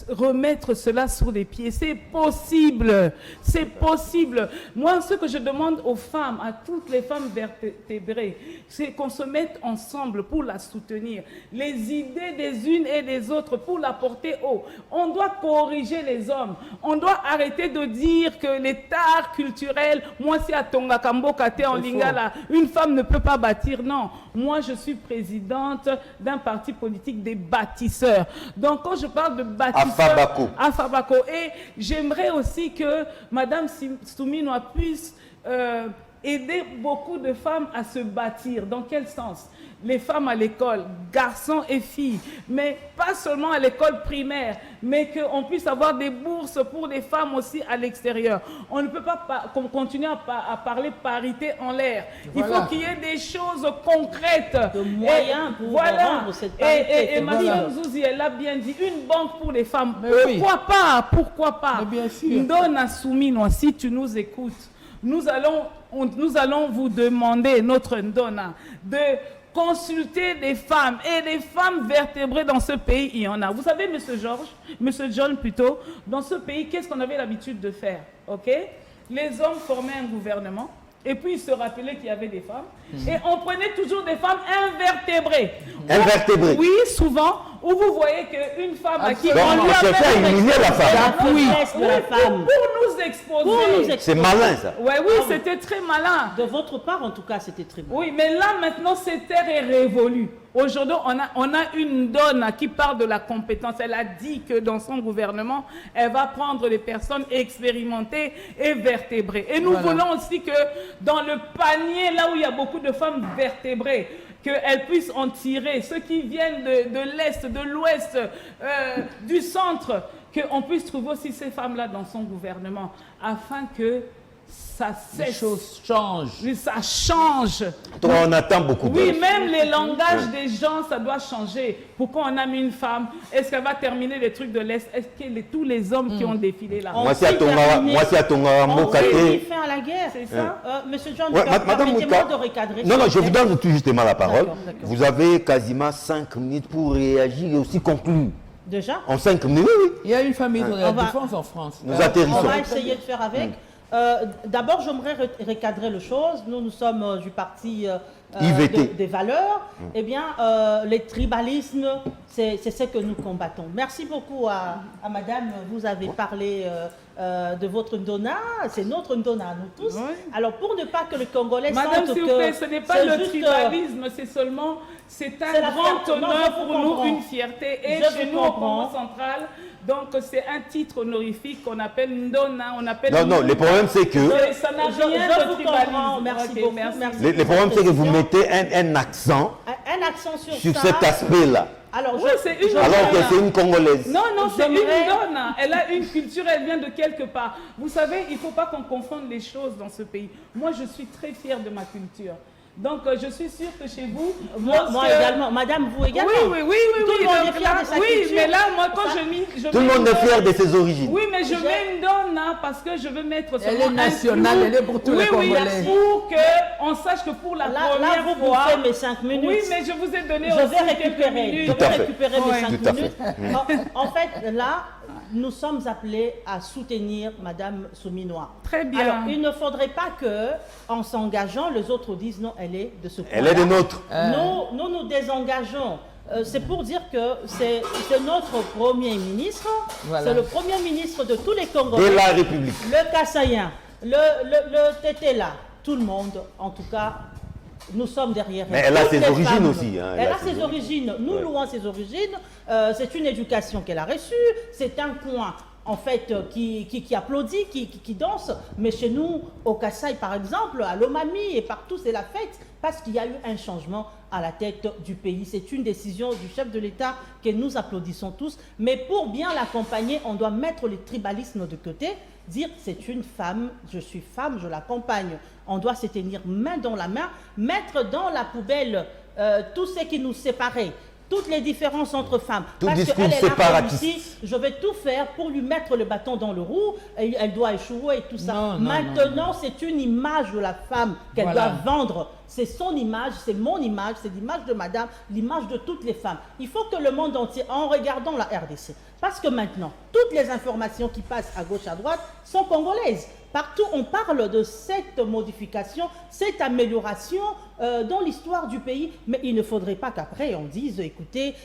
remettre cela sur les pieds. C'est possible. C'est possible. Moi, ce que je demande aux femmes, à toutes les femmes vertébrées, c'est qu'on se mette ensemble pour la soutenir. Les idées des unes et des autres pour la porter haut. On doit corriger les hommes. On doit arrêter de dire que l'état culturel, moi, si à Tonga Kambo Kate en Lingala, une femme ne peut pas bâtir. Non. Moi, je suis présidente d'un parti politique des bâtisseurs. Donc, quand je parle de bâtisseurs... Afabako. Et j'aimerais aussi que Madame Souminoa puisse aider beaucoup de femmes à se bâtir. Dans quel sens? Les femmes à l'école, garçons et filles, mais pas seulement à l'école primaire, mais qu'on puisse avoir des bourses pour les femmes aussi à l'extérieur. On ne peut pas continuer à parler parité en l'air. Voilà. Il faut qu'il y ait des choses concrètes. De moyens pour rendre cette parité. Et Mme Zouzi, elle l'a bien dit, une banque pour les femmes. Mais Pourquoi pas? Mais bien sûr. Ndona Souminoa, si tu nous écoutes, nous allons vous demander, notre Ndona, de consulter des femmes et des femmes vertébrées dans ce pays, il y en a. Vous savez, Monsieur John plutôt, dans ce pays, qu'est-ce qu'on avait l'habitude de faire? Ok? Les hommes formaient un gouvernement et puis ils se rappelaient qu'il y avait des femmes et on prenait toujours des femmes invertébrées. Invertébrées? Oui, souvent, où vous voyez qu'une femme à qui on lui cherchait à humilier la femme. Pour nous exposer. C'est malin, ça. Oui, c'était très malin. De votre part, en tout cas, c'était très malin. Oui, mais là, maintenant, cette ère est révolue. Aujourd'hui, on a une donne qui parle de la compétence. Elle a dit que dans son gouvernement, elle va prendre les personnes expérimentées et vertébrées. Et nous voulons aussi que dans le panier, là où il y a beaucoup de femmes vertébrées, qu'elles puissent en tirer. Ceux qui viennent de l'Est, de l'Ouest, du centre, qu'on puisse trouver aussi ces femmes-là dans son gouvernement, afin que ça cesse. Les choses changent. Oui, ça change. Donc on attend beaucoup de... Oui, même les langages des gens, ça doit changer. Pourquoi on a mis une femme? Est-ce qu'elle va terminer les trucs de l'Est? Est-ce que tous les hommes qui ont défilé là? Moi, c'est à Tonga, Mokate. Fin à la guerre, c'est ça? Monsieur John, permettez-moi de recadrer. Non, je vous donne tout justement la parole. D'accord. Vous avez quasiment 5 minutes pour réagir et aussi conclure. Déjà? En 5 minutes, oui. Il y a une famille de la défense en France. Nous atterrissons. On va essayer de faire avec. D'abord, j'aimerais recadrer les choses. Nous sommes du parti des valeurs. Eh bien, les tribalismes, c'est ce que nous combattons. Merci beaucoup à Madame. Vous avez parlé de votre Ndona. C'est notre Ndona, nous tous. Oui. Alors, pour ne pas que les Congolais Madame, sentent s'il vous plaît, ce n'est pas le tribalisme, c'est un grand honneur pour nous, une fierté. Et chez nous, au Congo central, donc c'est un titre honorifique qu'on appelle Ndona. Non, le problème c'est que... Ça n'a rien de tribalisme. Merci beaucoup. Merci. Le problème c'est que vous mettez un accent sur cet aspect-là. Alors, oui, c'est une alors que c'est une Congolaise. Non, c'est une Ndona. Elle a une culture, elle vient de quelque part. Vous savez, il ne faut pas qu'on confonde les choses dans ce pays. Moi, je suis très fière de ma culture. Donc, je suis sûre que chez vous... Moi également. Madame, vous également. Oui. Tout le monde est fier de sa culture. Mais là, moi, quand je tout le monde est fier de ses origines. Oui, mais je mets une donne parce que je veux mettre... Elle est nationale, elle est pour tous les Congolais. Pour qu'on sache que pour la première fois... Là, vous mes 5 minutes. Oui, mais je vous ai donné aussi quelques minutes. Je vais récupérer mes 5 minutes. En fait, là... Nous sommes appelés à soutenir Madame Souminoa. Très bien. Alors, il ne faudrait pas que, en s'engageant, les autres disent non, elle est de ce point. Elle est de nôtres. Nous désengageons. C'est pour dire que c'est notre Premier ministre, c'est le Premier ministre de tous les Congolais. De la République. Le Kassaïen, le Tétéla, tout le monde, en tout cas, Nous sommes derrière elle. Mais elle a Toutes ses les origines femmes, aussi, hein, Elle a ses origines. Nous Ouais. louons ses origines. C'est une éducation qu'elle a reçue. C'est un coin, en fait, qui applaudit, qui danse. Mais chez nous, au Kasaï, par exemple, à Lomami et partout, c'est la fête parce qu'il y a eu un changement à la tête du pays. C'est une décision du chef de l'État que nous applaudissons tous. Mais pour bien l'accompagner, on doit mettre les tribalismes de côté, dire c'est une femme, je suis femme, je l'accompagne. On doit se tenir main dans la main, mettre dans la poubelle tout ce qui nous séparait, toutes les différences entre femmes. Tout Parce discours qu'elle est là comme séparatiste. ici, je vais tout faire pour lui mettre le bâton dans le roue, elle doit échouer et tout ça. Non, non, Maintenant, c'est une image de la femme qu'elle Voilà. doit vendre. C'est son image, c'est mon image, c'est l'image de madame, l'image de toutes les femmes. Il faut que le monde entier, en regardant la RDC, parce que maintenant, toutes les informations qui passent à gauche, à droite, sont congolaises. Partout, on parle de cette modification, cette amélioration dans l'histoire du pays, mais il ne faudrait pas qu'après on dise, écoutez,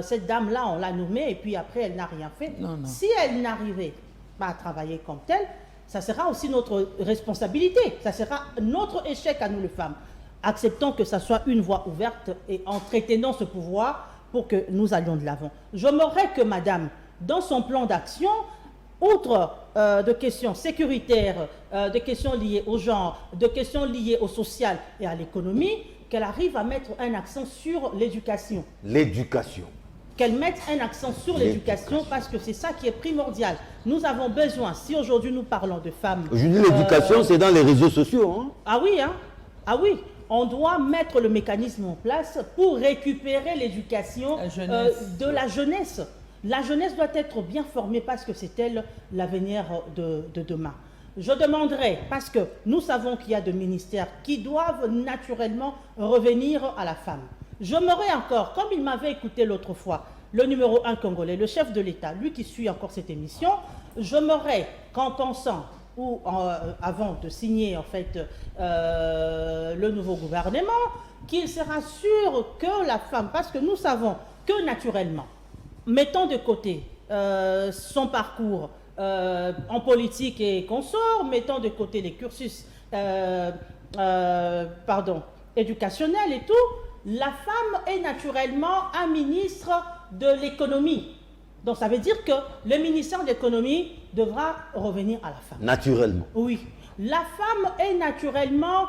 cette dame-là, on l'a nommée et puis après, elle n'a rien fait. Non, non. Si elle n'arrivait pas à travailler comme telle, ça sera aussi notre responsabilité, ça sera notre échec à nous les femmes. Acceptons que ça soit une voie ouverte et entretenons ce pouvoir pour que nous allions de l'avant. J'aimerais que madame, dans son plan d'action, outre de questions sécuritaires, de questions liées au genre, de questions liées au social et à l'économie, qu'elle arrive à mettre un accent sur l'éducation. L'éducation. Qu'elle mette un accent sur l'éducation parce que c'est ça qui est primordial. Nous avons besoin, si aujourd'hui nous parlons de femmes... Aujourd'hui, l'éducation, c'est dans les réseaux sociaux. Hein. Ah oui, hein? Ah oui. On doit mettre le mécanisme en place pour récupérer l'éducation La jeunesse. de la jeunesse. La jeunesse doit être bien formée parce que c'est elle l'avenir de demain. Je demanderai, parce que nous savons qu'il y a des ministères qui doivent naturellement revenir à la femme. J'aimerais encore, comme il m'avait écouté l'autre fois, le numéro 1 congolais, le chef de l'État, lui qui suit encore cette émission, j'aimerais qu'en pensant ou avant de signer en fait le nouveau gouvernement, qu'il sera sûr que la femme, parce que nous savons que naturellement, mettons de côté son parcours en politique et consorts, mettons de côté les cursus éducationnels et tout, la femme est naturellement un ministre de l'économie. Donc ça veut dire que le ministère de l'économie devra revenir à la femme. Naturellement. Oui. La femme est naturellement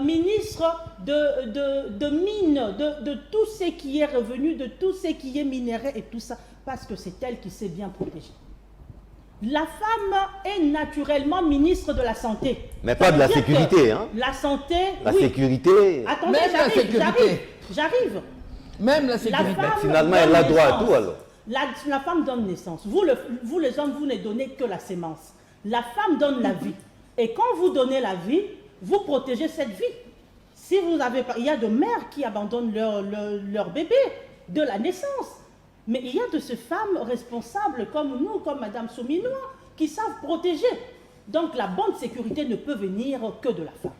ministre de mines, de tout ce qui est revenu, de tout ce qui est minéré et tout ça, parce que c'est elle qui sait bien protéger. La femme est naturellement ministre de la santé. Mais Ça pas de veut la dire sécurité, que hein. La santé, La oui. sécurité. Attendez, Même la sécurité. j'arrive. Même la sécurité. femme Finalement, donne elle a droit à naissance. tout, alors. La femme donne naissance. Vous les hommes, vous ne donnez que la sémence. La femme donne la vie. Et quand vous donnez la vie, vous protégez cette vie. Si vous avez pas, il y a de mères qui abandonnent leur bébé de la naissance. Mais il y a de ces femmes responsables comme nous, comme Madame Souminois, qui savent protéger. Donc la bonne sécurité ne peut venir que de la femme.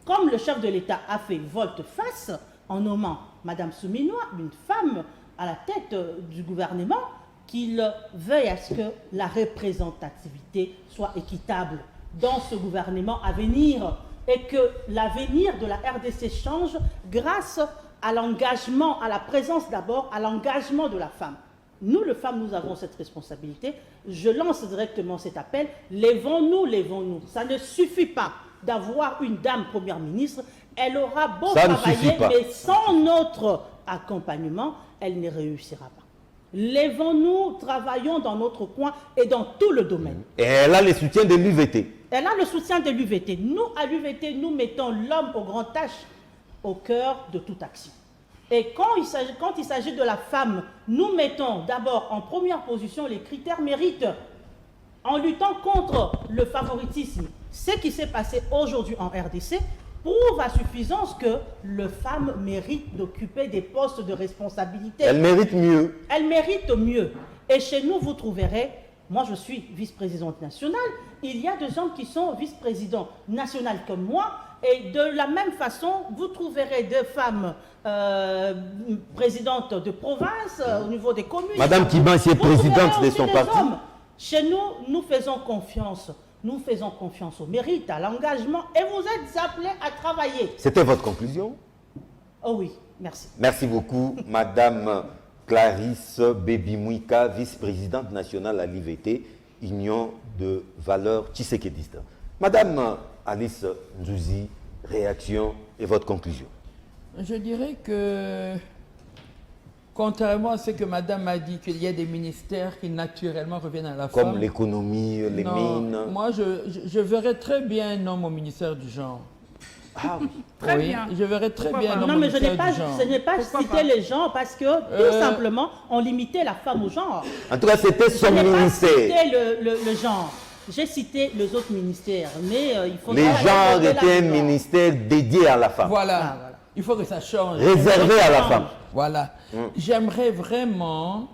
Comme le chef de l'État a fait volte-face en nommant Madame Souminois, une femme à la tête du gouvernement, qu'il veuille à ce que la représentativité soit équitable dans ce gouvernement à venir et que l'avenir de la RDC change grâce à l'engagement, à la présence d'abord, à l'engagement de la femme. Nous, les femmes, nous avons cette responsabilité. Je lance directement cet appel. Lèvons-nous, lèvons-nous. Ça ne suffit pas d'avoir une dame première ministre. Elle aura beau Ça ne travailler, suffit pas. mais sans notre accompagnement, elle ne réussira pas. Lèvons-nous, travaillons dans notre coin et dans tout le domaine. Et elle a le soutien de l'UVT. Elle a le soutien de l'UVT. Nous, à l'UVT, nous mettons l'homme aux grandes tâches au cœur de toute action. Et quand il s'agit de la femme, nous mettons d'abord en première position les critères mérites en luttant contre le favoritisme. Ce qui s'est passé aujourd'hui en RDC prouve à suffisance que les femmes méritent d'occuper des postes de responsabilité. Elle mérite mieux. Elle mérite mieux. Et chez nous, vous trouverez, moi je suis vice-présidente nationale, il y a des hommes qui sont vice-présidents nationaux comme moi, et de la même façon, vous trouverez des femmes présidentes de province, au niveau des communes. Madame Kiban, c'est Vous trouverez présidente de aussi son des parti. hommes. Chez nous, nous faisons confiance Nous faisons confiance au mérite, à l'engagement et vous êtes appelés à travailler. C'était votre conclusion? Oh oui, merci. Merci beaucoup, Madame Clarisse Bébi-Mouika, vice-présidente nationale à l'IVT, Union de valeurs tshisekédistes. Madame Alice Nzouzi, réaction et votre conclusion? Je dirais que, contrairement à ce que Madame a dit, qu'il y a des ministères qui naturellement reviennent à la femme. Comme l'économie, les mines. Moi, je verrais très bien un homme au ministère du genre. Ah oui. Très bien. Je verrais très bien un homme Non, au mais je ministère n'ai pas, du genre. je n'ai pas Pourquoi cité pas les gens parce que tout simplement, on limitait la femme au genre. En tout cas, c'était Je son n'ai pas ministère. cité le genre. J'ai cité les autres ministères, mais il faut... Les genres étaient un ministère dédié à la femme. Voilà. Ah, voilà. Il faut que ça change. Réservé à la femme. Voilà. J'aimerais vraiment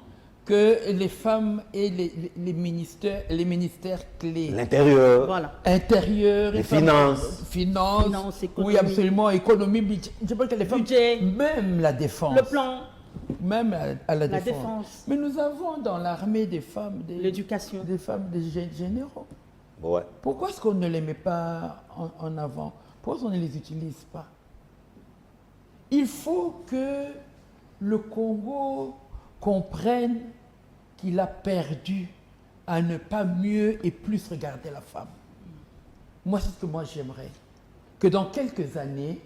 que les femmes aient les ministères clés. L'intérieur. Voilà. Intérieur, Les finances, Finances, économie. oui absolument, économie, budget. Je pense que les femmes, Budget. même la défense, Le plan, même à la la défense. défense, Mais nous avons dans l'armée des femmes, l'éducation. des femmes, des généraux. Ouais. Pourquoi est-ce qu'on ne les met pas en avant? Pourquoi est-ce qu'on ne les utilise pas? Il faut que le Congo comprenne qu'il a perdu à ne pas mieux et plus regarder la femme. Moi, c'est ce que moi j'aimerais. Que dans quelques années,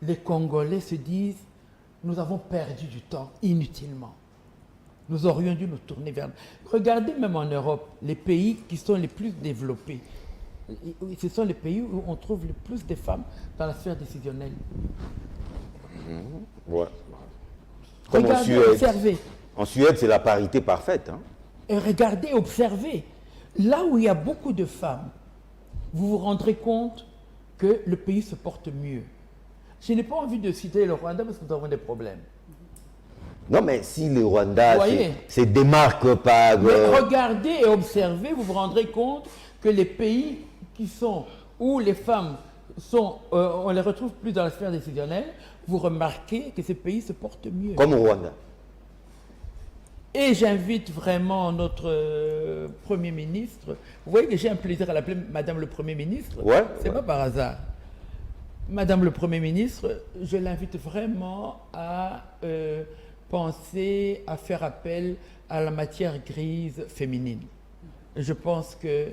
les Congolais se disent « Nous avons perdu du temps inutilement. Nous aurions dû nous tourner vers... » Regardez même en Europe, les pays qui sont les plus développés. Ce sont les pays où on trouve le plus de femmes dans la sphère décisionnelle. Ouais. Comme en Regardez, Suède. observez. En Suède, c'est la parité parfaite. Hein. Et regardez, observez. Là où il y a beaucoup de femmes, vous vous rendrez compte que le pays se porte mieux. Je n'ai pas envie de citer le Rwanda parce que nous avons des problèmes. Non, mais si le Rwanda Voyez. se démarque par... Mais regardez et observez, vous vous rendrez compte que les pays qui sont, où les femmes sont, on les retrouve plus dans la sphère décisionnelle, vous remarquez que ces pays se portent mieux. Comme au Rwanda. Et j'invite vraiment notre Premier ministre. Vous voyez que j'ai un plaisir à l'appeler Madame le Premier ministre. Ouais, C'est ouais. pas par hasard. Madame le Premier ministre, je l'invite vraiment à penser à faire appel à la matière grise féminine. Je pense que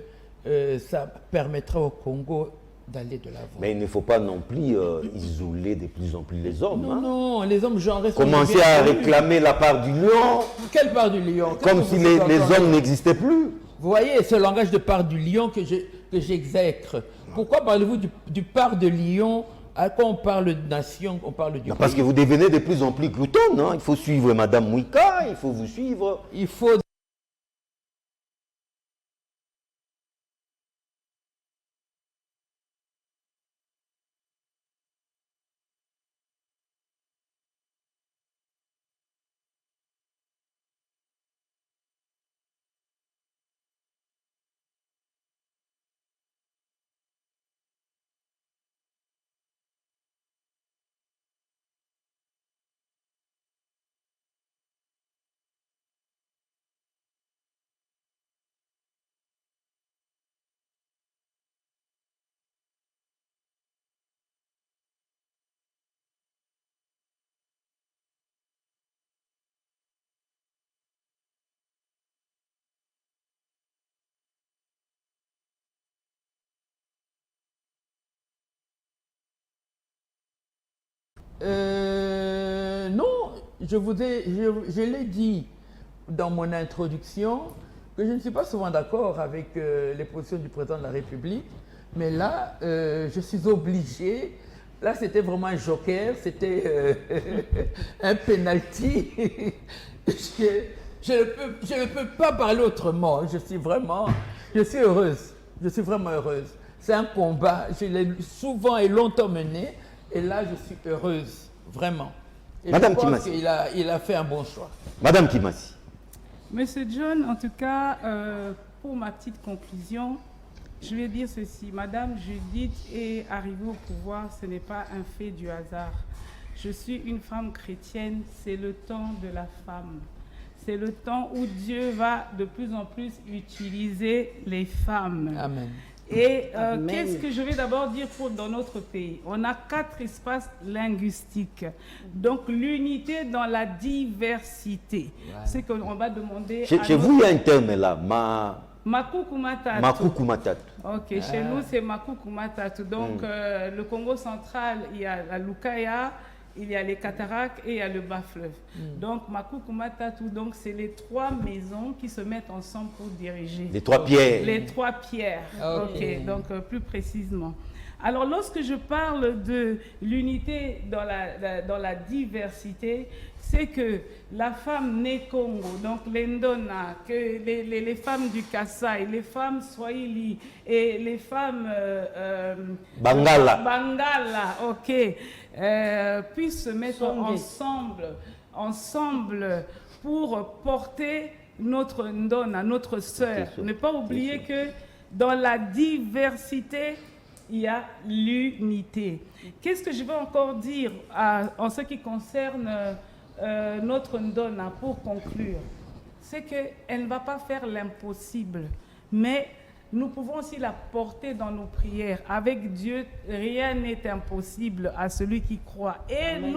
ça permettra au Congo d'aller de l'avant. Mais il ne faut pas non plus isoler de plus en plus les hommes. Non, hein. non, les hommes genrés sont Commencer bien à connus. réclamer la part du lion, Quelle part du lion? comme Qu'est-ce que si vous les entendez? hommes n'existaient plus. Vous voyez, ce langage de part du lion que j'exècre. Pourquoi parlez-vous du part de lion? Quand on parle de nation, on parle du Non, parce que vous devenez de plus en plus gloutonne. Hein. Il faut suivre Madame Mouika, il faut vous suivre. Il faut... non, je l'ai dit dans mon introduction que je ne suis pas souvent d'accord avec les positions du président de la République, mais là, je suis obligé. Là, c'était vraiment un joker, c'était un penalty. Je ne peux pas parler autrement. Je suis heureuse. Je suis vraiment heureuse. C'est un combat. Je l'ai souvent et longtemps mené. Et là, je suis heureuse, vraiment. Et Madame je pense Kimasi. qu'il a fait un bon choix. Madame Kimasi. Monsieur John, en tout cas, pour ma petite conclusion, je vais dire ceci. Madame Judith est arrivée au pouvoir, ce n'est pas un fait du hasard. Je suis une femme chrétienne, c'est le temps de la femme. C'est le temps où Dieu va de plus en plus utiliser les femmes. Amen. Et Amen. qu'est-ce que je vais d'abord dire dans notre pays? On a 4 espaces linguistiques. Donc l'unité dans la diversité. C'est qu'on va demander Chez vous, il y a un terme là, Makukumatatu. Makukumatatu. Ok, chez nous c'est Makukumatatu. Donc le Congo central, il y a la Lukaya, il y a les cataractes et il y a le bas-fleuve. Donc Makukumatatu, donc c'est les 3 maisons qui se mettent ensemble pour diriger. Les 3 pierres. Les 3 pierres. Ok, donc donc plus précisément. Alors lorsque je parle de l'unité dans la diversité, c'est que la femme née Congo, donc les Ndona, que les femmes du Kasaï, les femmes Swahili et les femmes Bangala, ok, puissent se mettre ensemble pour porter notre Ndona, notre sœur. Ne pas oublier que dans la diversité, il y a l'unité. Qu'est-ce que je veux encore dire en ce qui concerne notre Ndona pour conclure? C'est qu'elle ne va pas faire l'impossible, mais nous pouvons aussi la porter dans nos prières. Avec Dieu, rien n'est impossible à celui qui croit. Et Amen.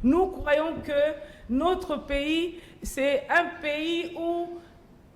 Nous croyons que notre pays, c'est un pays où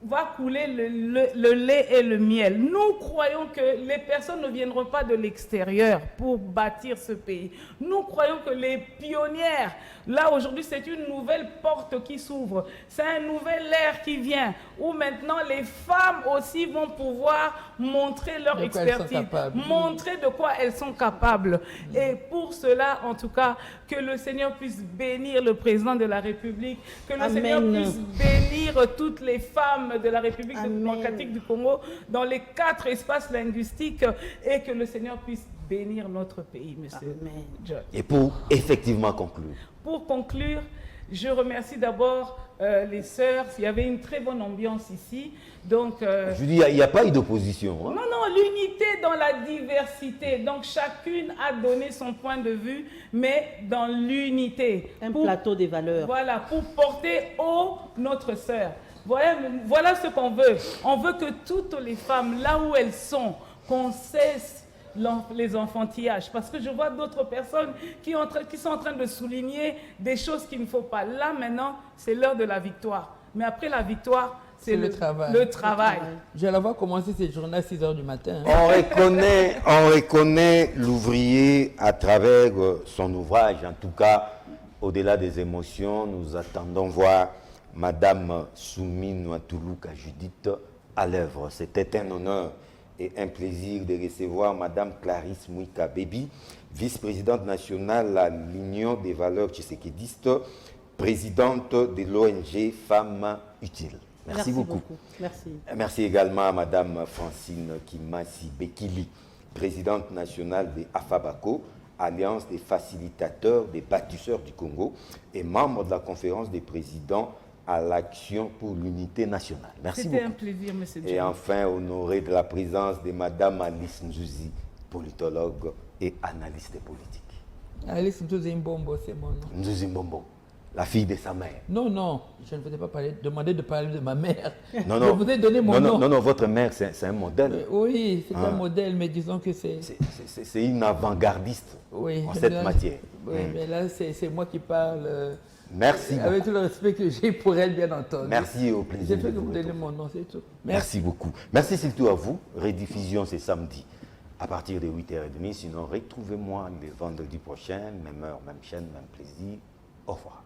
va couler le lait et le miel. Nous croyons que les personnes ne viendront pas de l'extérieur pour bâtir ce pays. Nous croyons que les pionnières, là aujourd'hui c'est une nouvelle porte qui s'ouvre, c'est un nouvel ère qui vient, où maintenant les femmes aussi vont pouvoir montrer leur expertise, montrer de quoi elles sont capables. Et pour cela, en tout cas, que le Seigneur puisse bénir le président de la République, que le Amen. Seigneur puisse bénir toutes les femmes de la République démocratique du Congo dans les 4 espaces linguistiques et que le Seigneur puisse bénir notre pays, monsieur John. Et pour effectivement conclure. Pour conclure, je remercie d'abord les sœurs. Il y avait une très bonne ambiance ici. Donc, je dis, il n'y a pas eu d'opposition. Hein? Non, l'unité dans la diversité. Donc, chacune a donné son point de vue, mais dans l'unité. Un plateau des valeurs. Voilà, pour porter haut notre sœur. Voilà ce qu'on veut. On veut que toutes les femmes, là où elles sont, qu'on cesse les enfantillages. Parce que je vois d'autres personnes qui sont en train de souligner des choses qu'il ne faut pas. Là, maintenant, c'est l'heure de la victoire. Mais après la victoire, c'est le travail. Je la vois commencer cette journée à 6 h du matin. On reconnaît l'ouvrier à travers son ouvrage. En tout cas, au-delà des émotions, nous attendons voir Madame Soumine Ouatoulouka Judith à l'œuvre. C'était un honneur et un plaisir de recevoir Madame Clarisse Mouika Bébi, vice-présidente nationale à l'Union des valeurs tshisekédistes, présidente de l'ONG Femmes Utiles. Merci beaucoup. Merci également à Madame Francine Kimasi Bekili, présidente nationale de AFABACO, Alliance des facilitateurs des bâtisseurs du Congo, et membre de la conférence des présidents à l'action pour l'unité nationale. Merci beaucoup. C'était un plaisir, monsieur John. Et enfin, honoré de la présence de Madame Alice Nzouzi, politologue et analyste politique. Alice Nzouzi Mbombo, c'est mon nom. Nzouzi Mbombo, la fille de sa mère. Non, je ne voulais pas demander de parler de ma mère. Non, je vous ai donné mon nom. Non, votre mère, c'est un modèle. Oui, c'est un modèle, mais disons que c'est... C'est une avant-gardiste en cette matière. Oui, mais là, c'est moi qui parle... Merci beaucoup. Avec tout le respect que j'ai pour elle, bien entendu. Merci et au plaisir. J'ai fait que vous donnez mon nom, c'est tout. Merci beaucoup. Merci surtout à vous. Rediffusion, c'est samedi à partir de 8h30. Sinon, retrouvez-moi le vendredi prochain, même heure, même chaîne, même plaisir. Au revoir.